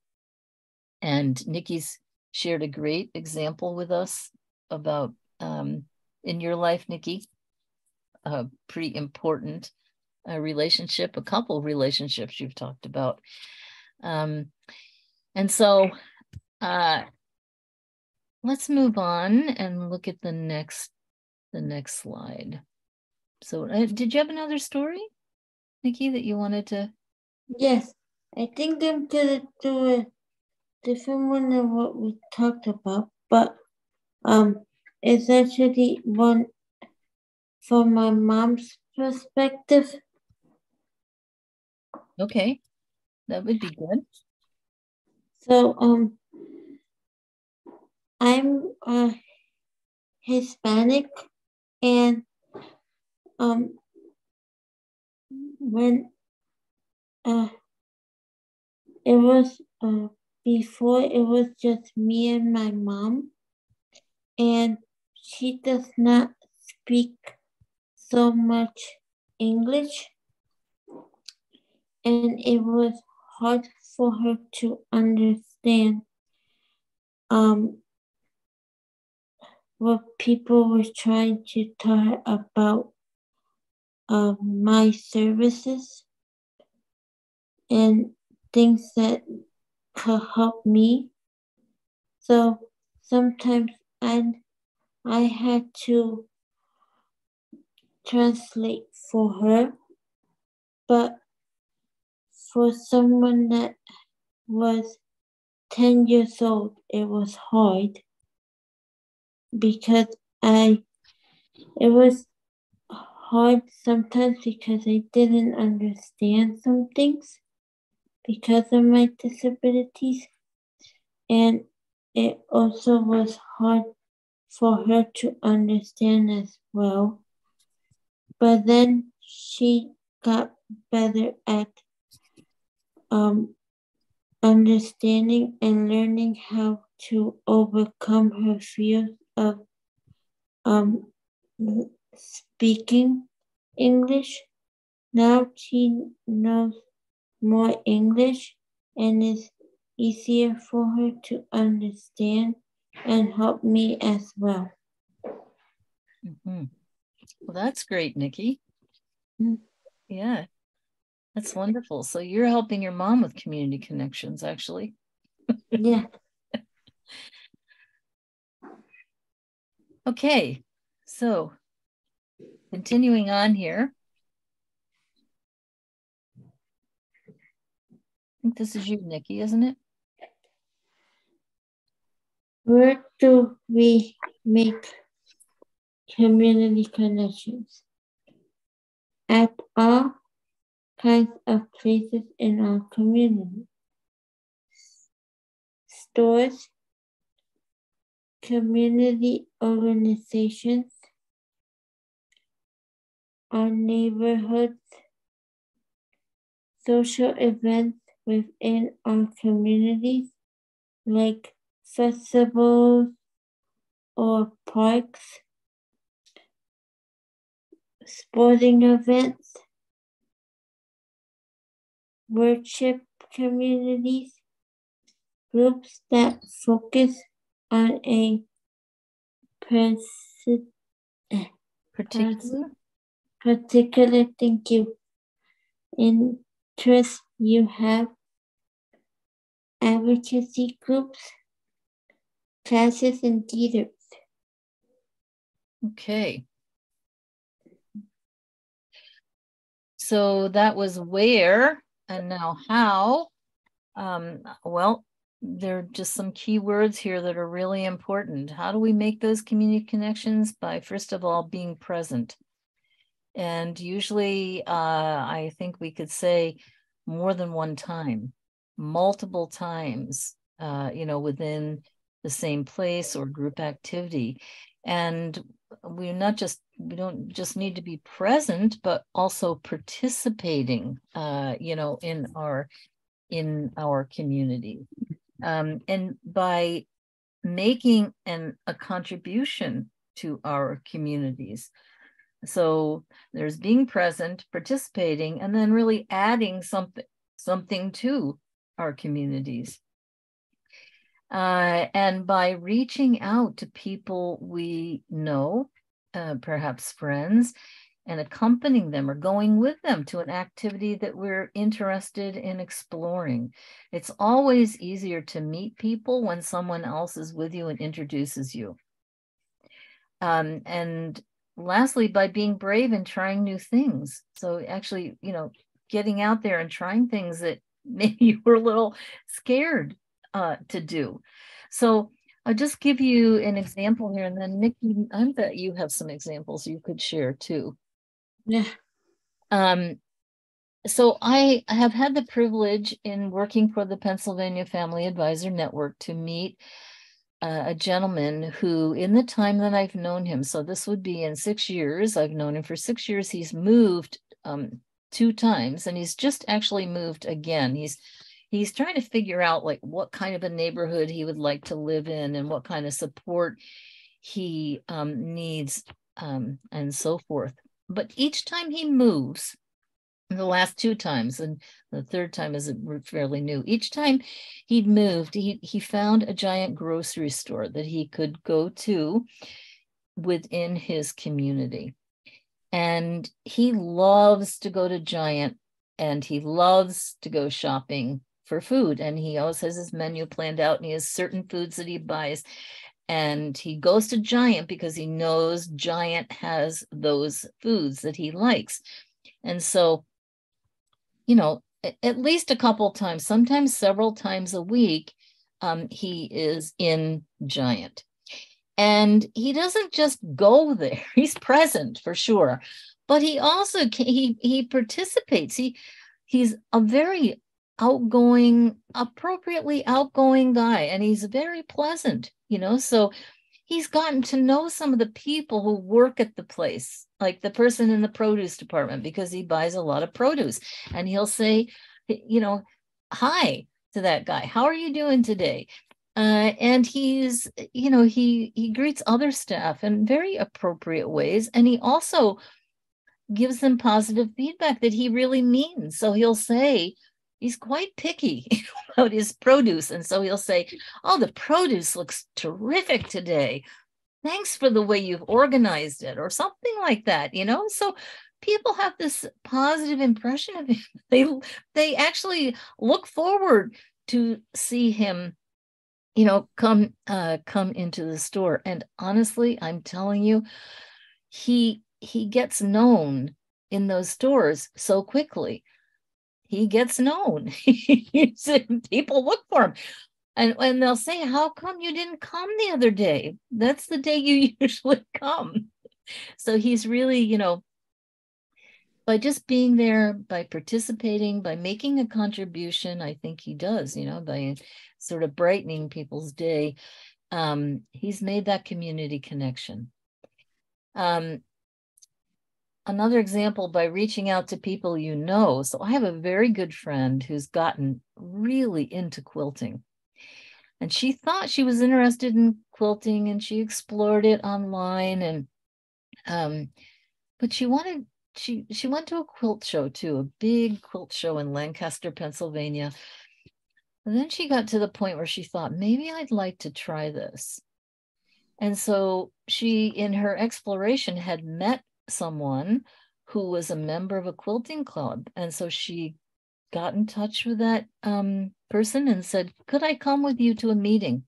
And Nikki's shared a great example with us about in your life, Nikki, a pretty important relationship, a couple relationships you've talked about. And so let's move on and look at the next slide. So did you have another story, Nikki, that you wanted to? Yes, I think I'm gonna do a different one than what we talked about, but it's actually one from my mom's perspective. Okay, that would be good. So I'm Hispanic, and when it was before, it was just me and my mom, and she does not speak so much English, and it was hard for her to understand what people were trying to tell her about my services and things that could help me. So sometimes I had to translate for her, but for someone that was 10 years old, it was hard because it was hard sometimes because I didn't understand some things because of my disabilities, and it also was hard for her to understand as well. But then she got better at understanding and learning how to overcome her fears of speaking English. Now she knows more English and it's easier for her to understand and help me as well. Mm-hmm. Well, that's great, Nikki. Mm-hmm. Yeah, that's wonderful. So you're helping your mom with community connections, actually. Yeah. Okay, so continuing on here. I think this is you, Nikki, isn't it? Where do we make community connections? At all kinds of places in our community. Stores, community organizations, our neighborhoods, social events within our communities like festivals or parks, sporting events, worship communities, groups that focus on a Particular? particular thank you interest you have, advocacy groups, classes, and theaters. Okay. So that was where, and now how. Well, there are just some key words here that are really important. How do we make those community connections? By, first of all, being present. And usually, I think we could say more than one time, multiple times, within the same place or group activity. And we don't just need to be present, but also participating, in our community. And by making a contribution to our communities. So there's being present, participating, and then really adding something to our communities. And by reaching out to people we know, perhaps friends, and accompanying them or going with them to an activity that we're interested in exploring. It's always easier to meet people when someone else is with you and introduces you. And lastly, by being brave and trying new things. So actually, getting out there and trying things that maybe you were a little scared to do. So I'll just give you an example here, and then Nikki, I bet you have some examples you could share too. Yeah. So I have had the privilege in working for the Pennsylvania Family Advisor Network to meet a gentleman who, in the time that I've known him, so this would be in 6 years, I've known him for 6 years, he's moved 2 times, and he's just actually moved again. He's trying to figure out like what kind of a neighborhood he would like to live in and what kind of support he needs and so forth. But each time he moves, the last 2 times, and the third time is fairly new, each time he'd moved, he found a giant grocery store that he could go to within his community. And he loves to go to Giant, and he loves to go shopping for food. And he always has his menu planned out, and he has certain foods that he buys. And he goes to Giant because he knows Giant has those foods that he likes. And so, at least a couple times, sometimes several times a week, he is in Giant. And he doesn't just go there. He's present for sure, but he also he participates. He's a very outgoing, appropriately outgoing guy, and he's very pleasant, so he's gotten to know some of the people who work at the place, like the person in the produce department, because he buys a lot of produce, and he'll say, hi to that guy. How are you doing today? And he's, he greets other staff in very appropriate ways. And he also gives them positive feedback that he really means. So he'll say, he's quite picky about his produce. And so he'll say, oh, the produce looks terrific today. Thanks for the way you've organized it, or something like that, So people have this positive impression of him. They actually look forward to see him, come into the store. And honestly, I'm telling you, he gets known in those stores so quickly. He gets known. People look for him. And they'll say, how come you didn't come the other day? That's the day you usually come. So he's really, by just being there, by participating, by making a contribution, I think he does, by sort of brightening people's day. He's made that community connection. Another example, by reaching out to people you know. So I have a very good friend who's gotten really into quilting. And she thought she was interested in quilting, and she explored it online. And but she went to a quilt show too, a big quilt show in Lancaster, Pennsylvania. And then she got to the point where she thought, maybe I'd like to try this. And so she, in her exploration, had met someone who was a member of a quilting club. And so she got in touch with that person and said, could I come with you to a meeting?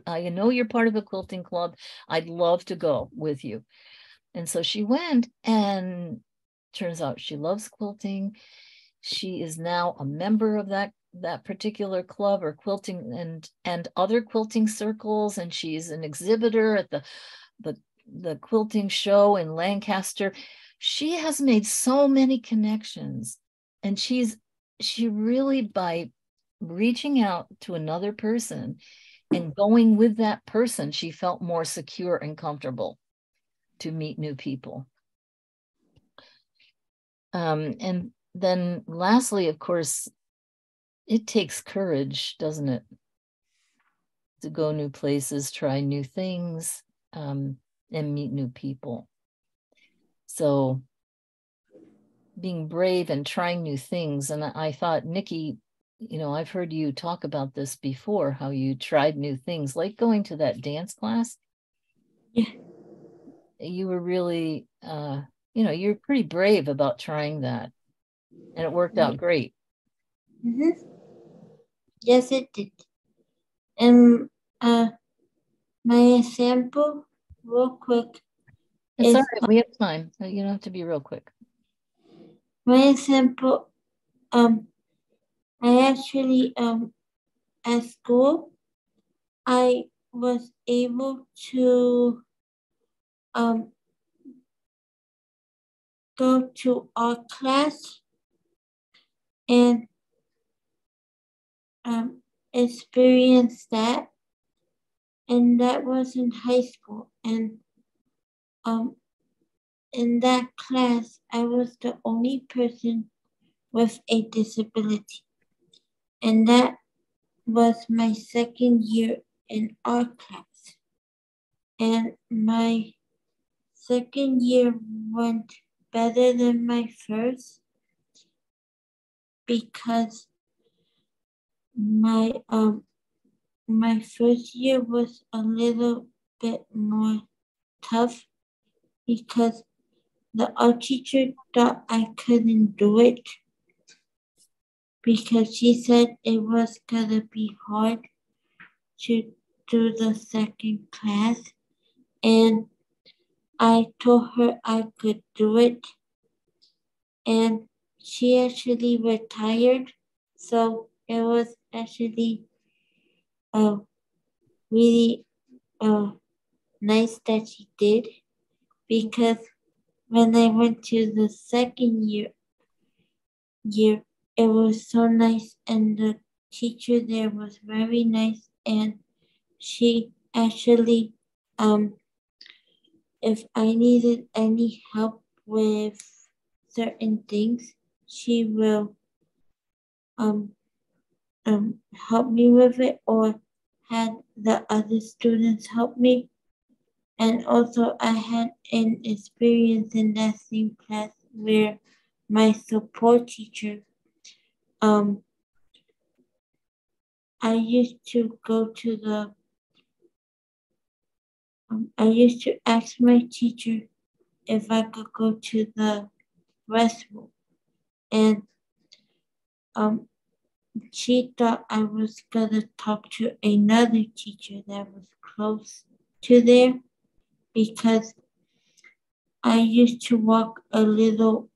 I know you're part of a quilting club. I'd love to go with you. And so she went, and turns out she loves quilting. She is now a member of that particular club or quilting and other quilting circles, and she's an exhibitor at the quilting show in Lancaster. She has made so many connections, and she really, by reaching out to another person and going with that person, she felt more secure and comfortable to meet new people. And then lastly, of course, it takes courage, doesn't it? To go new places, try new things, and meet new people. So being brave and trying new things. And I thought, Nikki, I've heard you talk about this before, how you tried new things, like going to that dance class. Yeah. You were really, you're pretty brave about trying that. And it worked out great. Mm-hmm. Yes, it did. And my example, real quick. It's all right. We have time. You don't have to be real quick. My example, I actually, at school, I was able to go to art class and experience that. And that was in high school. And in that class, I was the only person with a disability. And that was my second year in art class. And my second year went better than my first because my first year was a little bit more tough because the art teacher thought I couldn't do it because she said it was gonna be hard to do the second class, and I told her I could do it, and she actually retired, so it was actually really nice that she did, because when I went to the second year, it was so nice, and the teacher there was very nice, and she actually, if I needed any help with certain things, she will help me with it, or had the other students help me. And also I had an experience in that same class where my support teacher, I used to ask my teacher if I could go to the restroom, and she thought I was gonna talk to another teacher that was close to there, because I used to walk a little,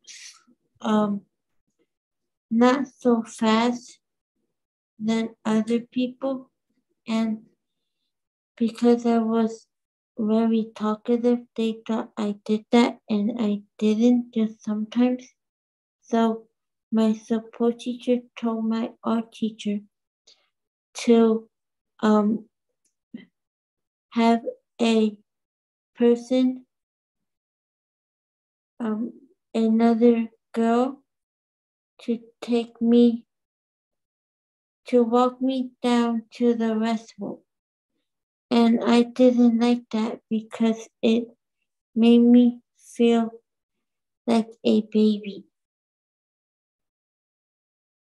not so fast than other people, and because I was very talkative, they thought I did that, and I didn't, just sometimes. So my support teacher told my art teacher to have a person, another girl, to walk me down to the restroom. And I didn't like that because it made me feel like a baby.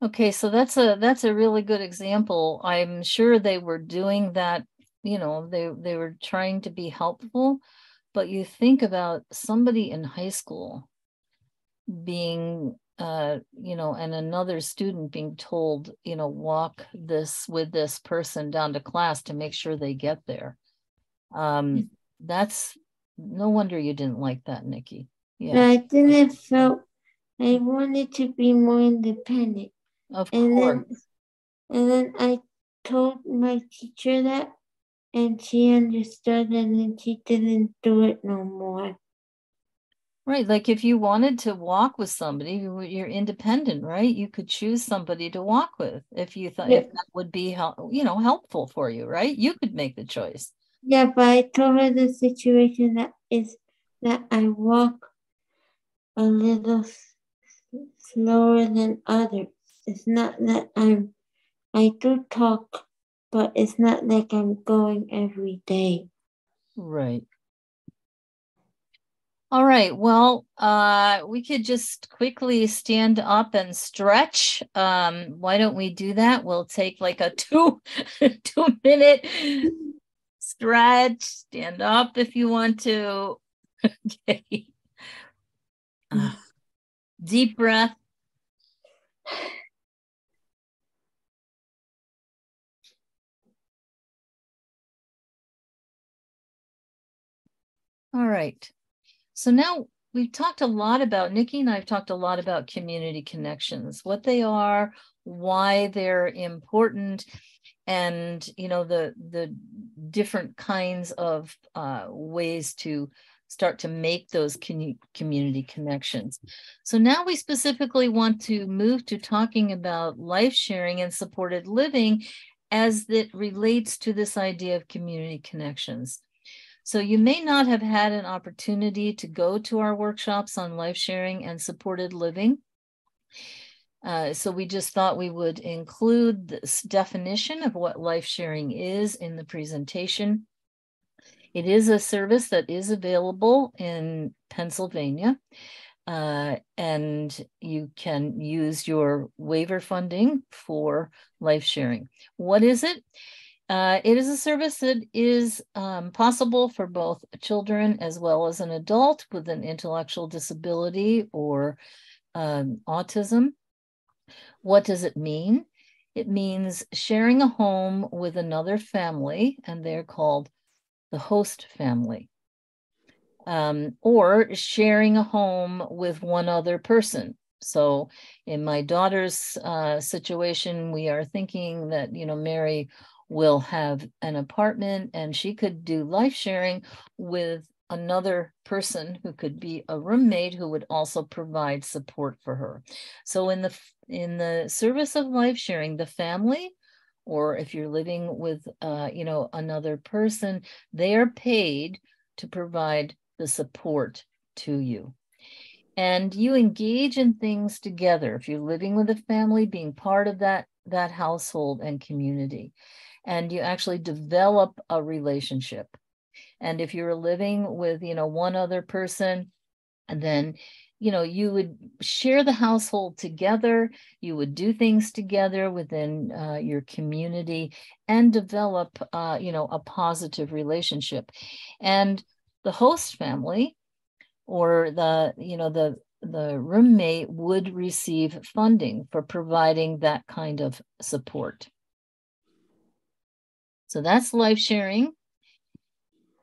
Okay, so that's a really good example. I'm sure they were doing that, you know, they were trying to be helpful, but you think about somebody in high school being you know, and another student being told, you know, walk this with this person down to class to make sure they get there. That's no wonder you didn't like that, Nikki. Yeah. I didn't feel I wanted to be more independent. Of And course. then I told my teacher that, and she understood, and then she didn't do it no more. Right. Like if you wanted to walk with somebody, you're independent, right? You could choose somebody to walk with if you thought if that would be you know, helpful for you, right? You could make the choice. Yeah, but I told her the situation that is that I walk a little slower than others. It's not that I do talk, but it's not like I'm going every day. Right. All right. Well, we could just quickly stand up and stretch. Why don't we do that? We'll take like a 2 minute stretch. Stand up if you want to. Okay. Deep breath. All right. So now we've talked a lot about, Nikki and I've talked a lot about community connections, what they are, why they're important, and, you know, the different kinds of ways to start to make those community connections. So now we specifically want to move to talking about life sharing and supported living as it relates to this idea of community connections. So you may not have had an opportunity to go to our workshops on life sharing and supported living. So we just thought we would include this definition of what life sharing is in the presentation. It is a service that is available in Pennsylvania, and you can use your waiver funding for life sharing. What is it? It is a service that is possible for both children as well as an adult with an intellectual disability or autism. What does it mean? It means sharing a home with another family, and they're called the host family, or sharing a home with one other person. So in my daughter's situation, we are thinking that, you know, Mary will have an apartment and she could do life sharing with another person who could be a roommate who would also provide support for her. So in the service of life sharing, the family, or if you're living with you know, another person, they are paid to provide the support to you. And you engage in things together. If you're living with a family, being part of that household and community, and you actually develop a relationship. And if you're living with, you know, one other person, and then, you know, you would share the household together, you would do things together within your community and develop, you know, a positive relationship. And the host family, or the, you know, the roommate would receive funding for providing that kind of support. So that's life sharing.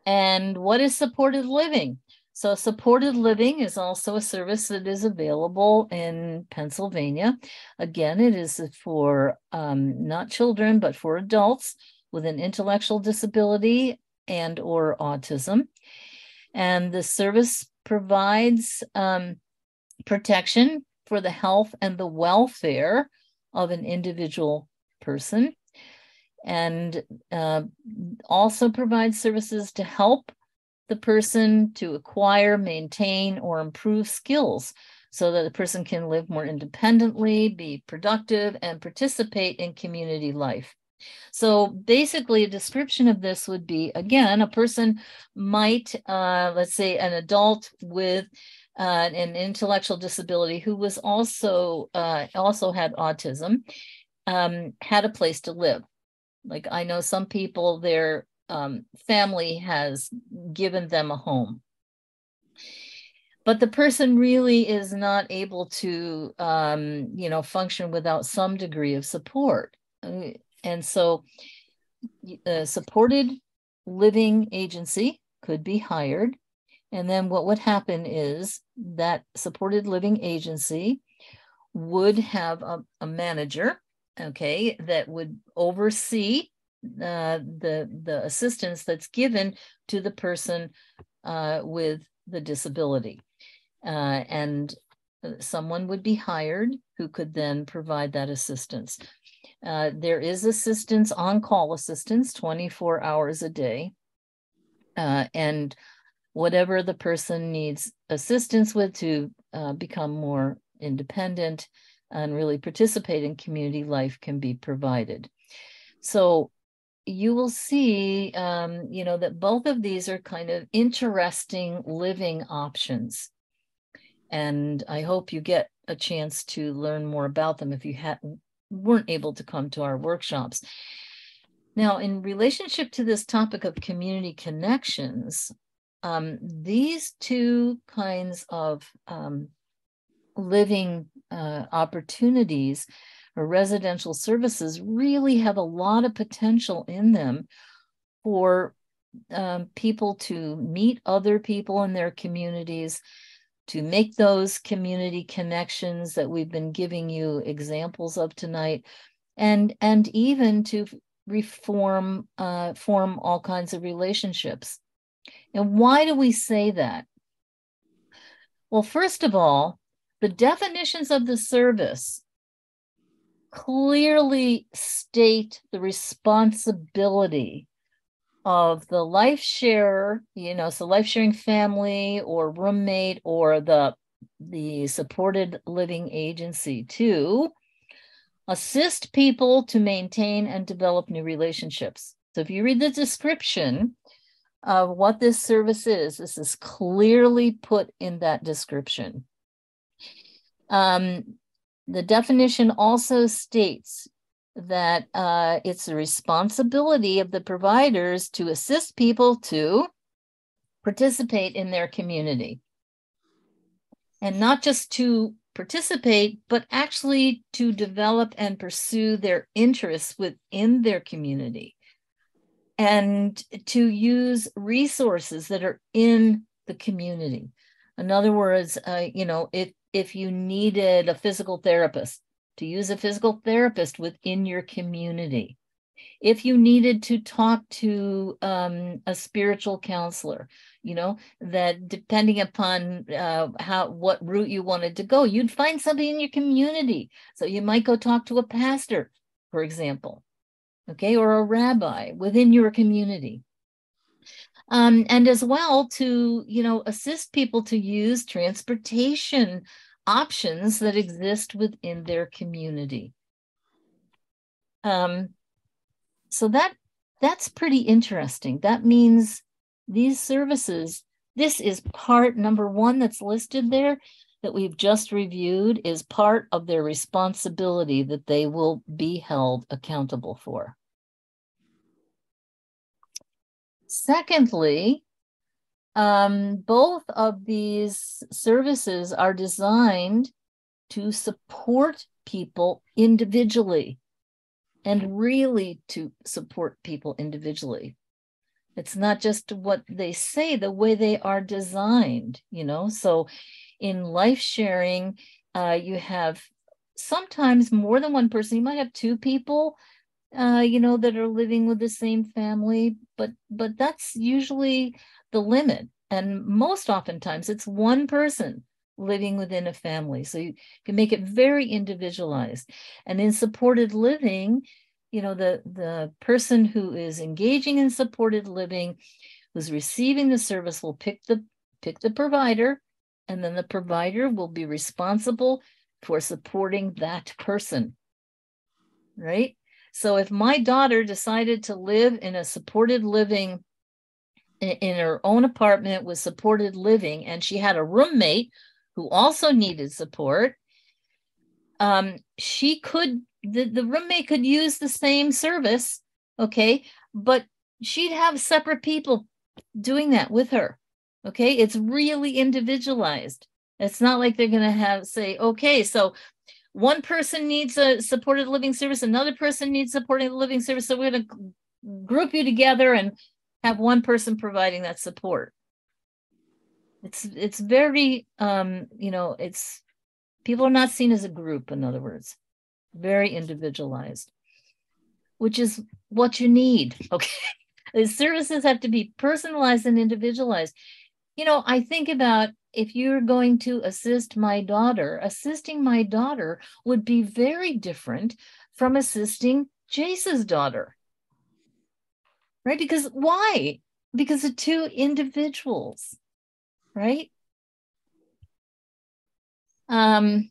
And what is supported living? So supported living is also a service that is available in Pennsylvania. Again, it is for not children, but for adults with an intellectual disability and or autism. And the service provides protection for the health and the welfare of an individual person, and also provides services to help the person to acquire, maintain, or improve skills so that the person can live more independently, be productive, and participate in community life. So basically, a description of this would be, again, a person might, let's say an adult with an intellectual disability who was also had autism, had a place to live. Like, I know some people, their family has given them a home, but the person really is not able to, function without some degree of support. And so a supported living agency could be hired. And then what would happen is that supported living agency would have a manager, okay, that would oversee the assistance that's given to the person with the disability. And someone would be hired who could then provide that assistance. There is assistance, on-call assistance, 24 hours a day. And whatever the person needs assistance with to become more independent and really participate in community life can be provided. So you will see, that both of these are kind of interesting living options. And I hope you get a chance to learn more about them if you weren't able to come to our workshops. Now, in relationship to this topic of community connections, these two kinds of living opportunities or residential services really have a lot of potential in them for people to meet other people in their communities, to make those community connections that we've been giving you examples of tonight, and even to form all kinds of relationships. And why do we say that? Well, first of all, the definitions of the service clearly state the responsibility of the life sharer, so life sharing family or roommate or the supported living agency to assist people to maintain and develop new relationships. So if you read the description of what this service is, this is clearly put in that description. The definition also states that it's the responsibility of the providers to assist people to participate in their community. And not just to participate, but actually to develop and pursue their interests within their community, and to use resources that are in the community. In other words, if you needed a physical therapist, to use a physical therapist within your community. If you needed to talk to a spiritual counselor, that depending upon what route you wanted to go, you'd find somebody in your community. So you might go talk to a pastor, for example, okay, or a rabbi within your community. And as well to, assist people to use transportation options that exist within their community. So that's pretty interesting. That means these services, this is part number one that's listed there that we've just reviewed, is part of their responsibility that they will be held accountable for. Secondly, both of these services are designed to support people individually, and really to support people individually. It's not just what they say, the way they are designed, So in life sharing, you have sometimes more than one person. You might have two people, that are living with the same family, but that's usually the limit. And most oftentimes it's one person living within a family. So you can make it very individualized. And in supported living, the person who is engaging in supported living, who's receiving the service, will pick the provider, and then the provider will be responsible for supporting that person, right? So if my daughter decided to live in a supported living in her own apartment with supported living, and she had a roommate who also needed support, she could, the roommate could use the same service, okay, but she'd have separate people doing that with her. Okay, it's really individualized. It's not like they're going to have say, okay, so one person needs a supported living service, another person needs supported living service, so we're going to group you together and have one person providing that support. It's very it's, people are not seen as a group, in other words, very individualized, which is what you need. Okay, the services have to be personalized and individualized. I think about, if you're going to assisting my daughter would be very different from assisting Jace's daughter. Right? Because why? Because of two individuals, right? And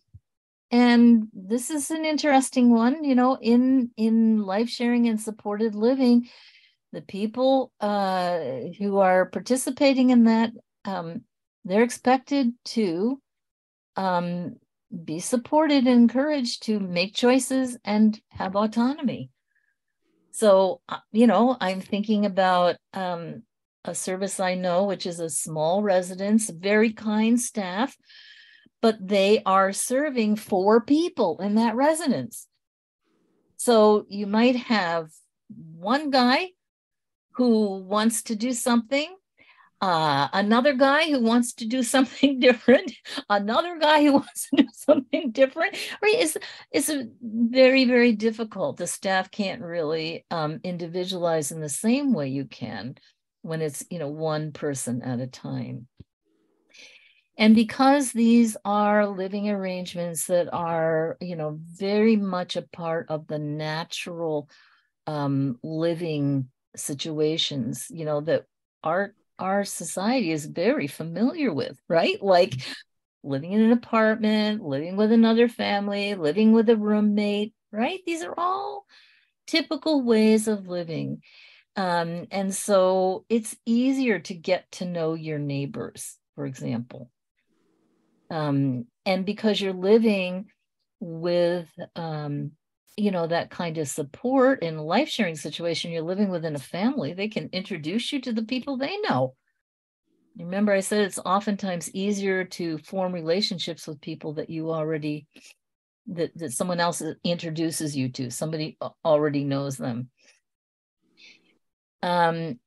this is an interesting one, in life sharing and supported living, the people who are participating in that, they're expected to be supported and encouraged to make choices and have autonomy. So, I'm thinking about a service I know, which is a small residence, very kind staff, but they are serving 4 people in that residence. So you might have one guy who wants to do something, another guy who wants to do something different, another guy who wants to do something different. Right? It's very, very difficult. The staff can't really individualize in the same way you can when it's, one person at a time. And because these are living arrangements that are, very much a part of the natural living situations, that our society is very familiar with, right? Like living in an apartment, living with another family, living with a roommate, right? These are all typical ways of living. And so it's easier to get to know your neighbors, for example. And because you're living with, that kind of support in a life sharing situation, you're living within a family, they can introduce you to the people they know. Remember, I said it's oftentimes easier to form relationships with people that you already, that someone else introduces you to, somebody already knows them. And,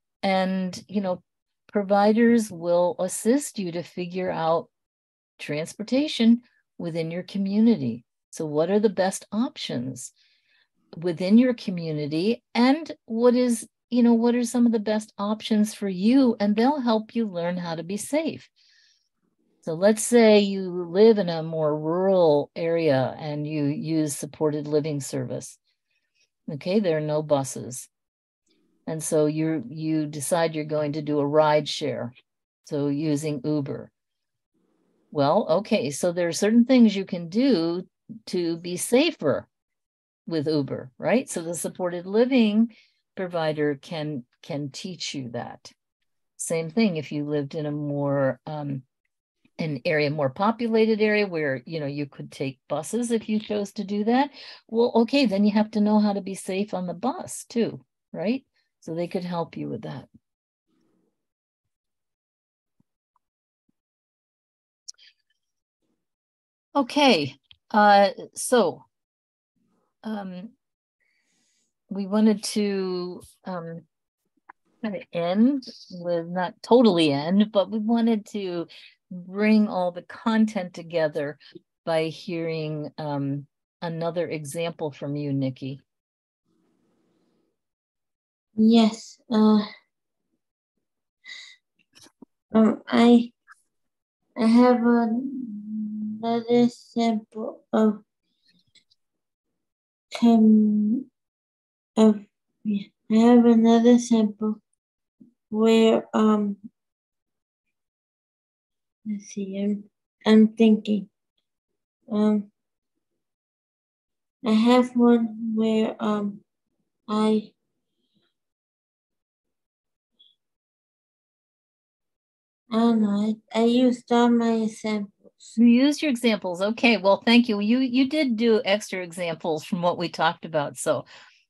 providers will assist you to figure out transportation within your community. So what are the best options within your community, and what are some of the best options for you, and they'll help you learn how to be safe. So let's say you live in a more rural area and you use supported living service. Okay, there are no buses. And so you decide you're going to do a ride share, so using Uber. Well, okay, so there are certain things you can do to be safer with Uber, right? So the supported living provider can teach you that. Same thing if you lived in a more more populated area where you could take buses if you chose to do that. Well, okay, then you have to know how to be safe on the bus too, right? So they could help you with that. Okay, so we wanted to kind of end with, not totally end, but we wanted to bring all the content together by hearing another example from you, Nikki. Yes. I have another sample of I have another sample where let's see, I'm thinking. I have one where I I don't know. I used all my examples. You used your examples. Okay, well, thank you. You did do extra examples from what we talked about, so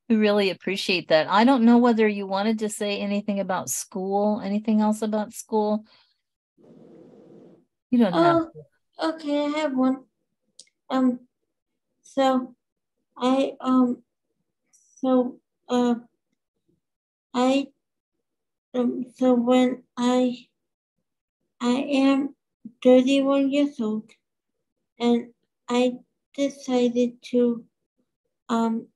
we really appreciate that. I don't know whether you wanted to say anything about school, anything else about school? You don't have to. Okay, I have one. So I so I so when I am 31 years old, and I decided to um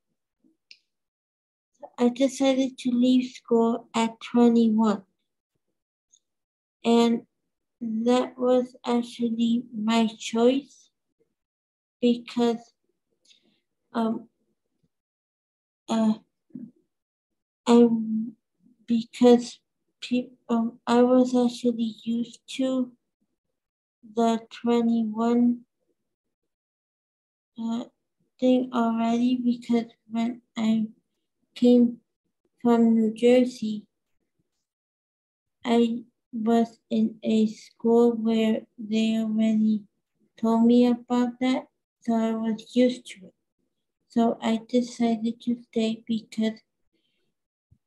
leave school at 21, and that was actually my choice because um uh I because I was actually used to the 21 thing already, because when I came from New Jersey, I was in a school where they already told me about that, so I was used to it. So I decided to stay because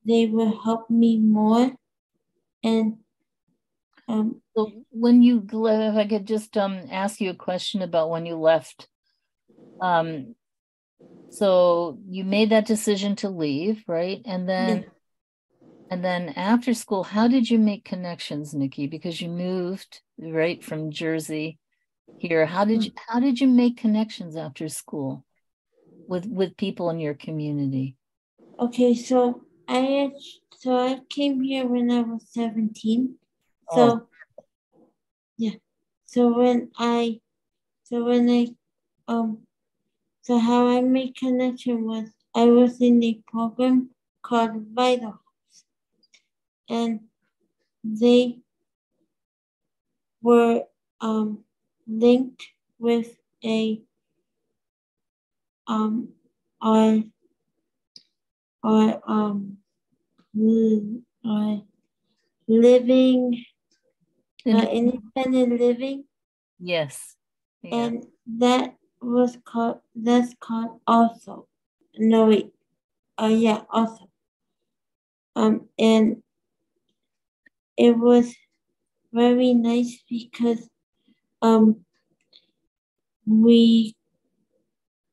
they will help me more. And So when you if I could just ask you a question about when you left. So you made that decision to leave, right? yeah. And then after school, how did you make connections, Nikki? Because you moved right from Jersey here. How did you make connections after school with people in your community? Okay, so I came here when I was 17. Oh, So yeah. So when I um so how I made connection was I was in a program called Vital, and they were linked with a um our our our living independent living, yes. Yeah. and that's called also. No wait, yeah, also. And it was very nice because um we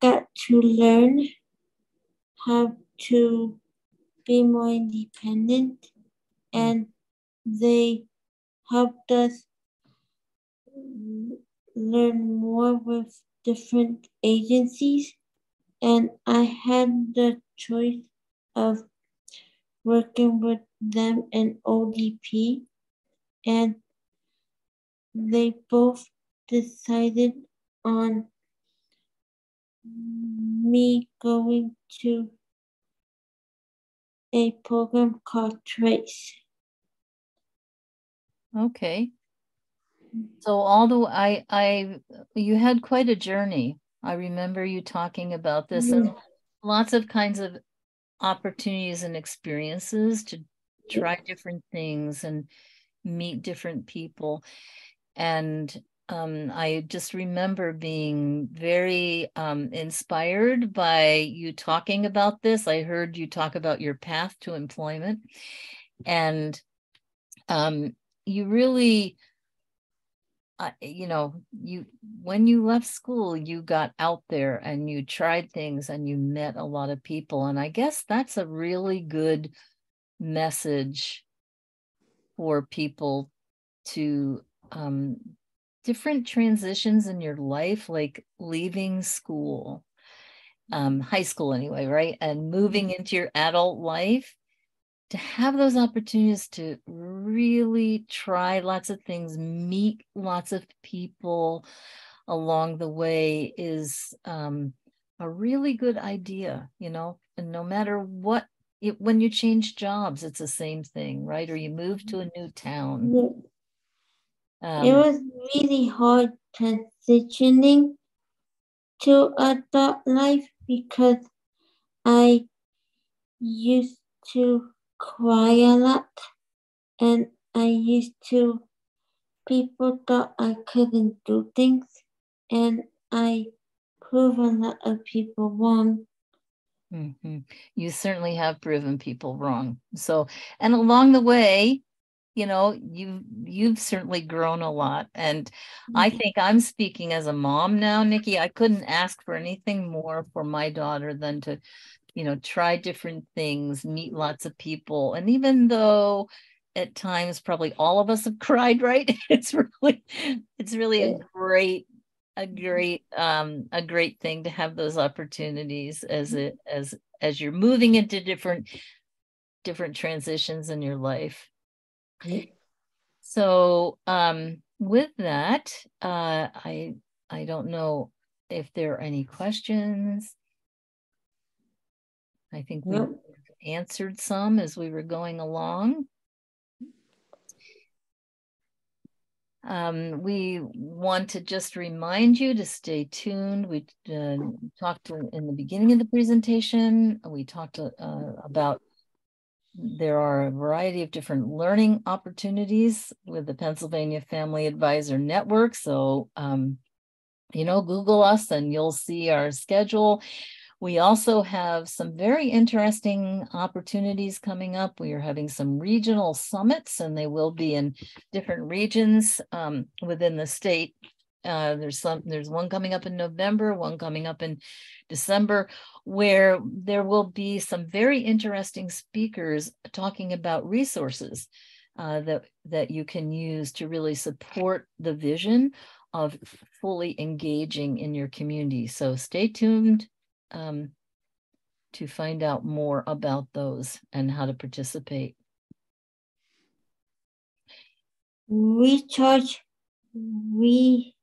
got to learn how to be more independent, and they helped us learn more with different agencies. And I had the choice of working with them and ODP, and they both decided on me going to a program called Trace. Okay. So although you had quite a journey. I remember you talking about this and lots of kinds of opportunities and experiences to try different things and meet different people. And I just remember being very inspired by you talking about this. I heard you talk about your path to employment, and you really, you when you left school, you got out there and you tried things and you met a lot of people. And I guess that's a really good message for people to different transitions in your life, like leaving school, high school anyway, right? And moving into your adult life, to have those opportunities to really try lots of things, meet lots of people along the way is a really good idea, and no matter what, when you change jobs, it's the same thing, right? Or you move to a new town. It was really hard transitioning to adult life because I used to cry a lot, and I used to people thought I couldn't do things, and I prove a lot of people wrong. Mm-hmm. You certainly have proven people wrong. So, and along the way, you know, you've certainly grown a lot. And I think I'm speaking as a mom now, Nikki. I couldn't ask for anything more for my daughter than to, you know, try different things, meet lots of people. And even though at times probably all of us have cried, right? It's really a great thing to have those opportunities as you're moving into different transitions in your life. So with that, I don't know if there are any questions. I think we answered some as we were going along. We want to just remind you to stay tuned. We talked in the beginning of the presentation. We talked about there are a variety of different learning opportunities with the Pennsylvania Family Advisor Network. So, you know, Google us and you'll see our schedule. We also have some very interesting opportunities coming up. We are having some regional summits, and they will be in different regions within the state. There's one coming up in November, one coming up in December, where there will be some very interesting speakers talking about resources that you can use to really support the vision of fully engaging in your community. So stay tuned to find out more about those and how to participate. Recharge, re-engage,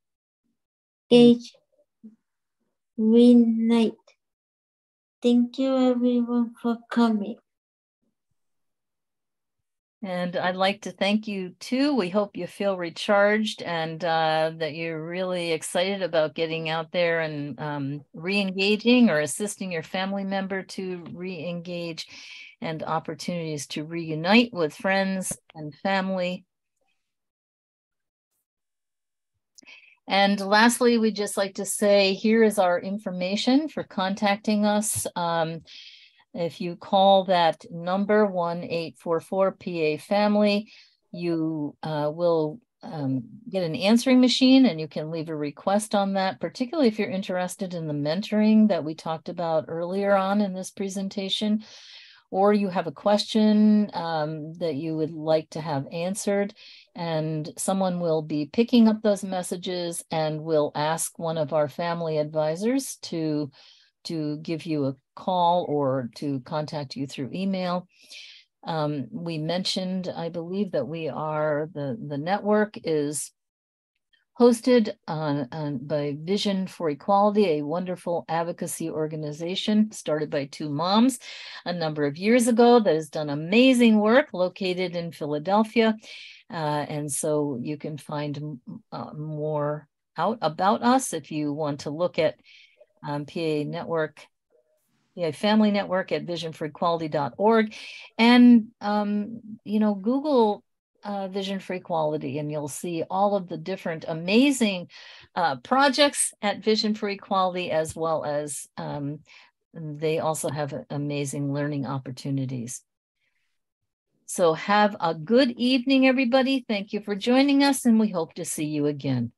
reunite. Thank you everyone for coming. And I'd like to thank you too. We hope you feel recharged and that you're really excited about getting out there and re-engaging or assisting your family member to re-engage, and opportunities to reunite with friends and family. And lastly, we'd just like to say, here is our information for contacting us. If you call that number 1-844-PA-FAMILY, you will get an answering machine and you can leave a request on that, particularly if you're interested in the mentoring that we talked about earlier on in this presentation, or you have a question that you would like to have answered, and someone will be picking up those messages and will ask one of our family advisors to give you a call or to contact you through email. We mentioned, I believe, that we are, the network is hosted by Vision for Equality, a wonderful advocacy organization started by two moms a number of years ago that has done amazing work, located in Philadelphia. And so you can find more out about us if you want to look at PA Family Network at visionforequality.org, and you know, Google Vision for Equality, and you'll see all of the different amazing projects at Vision for Equality, as well as they also have amazing learning opportunities. So have a good evening, everybody. Thank you for joining us, and we hope to see you again.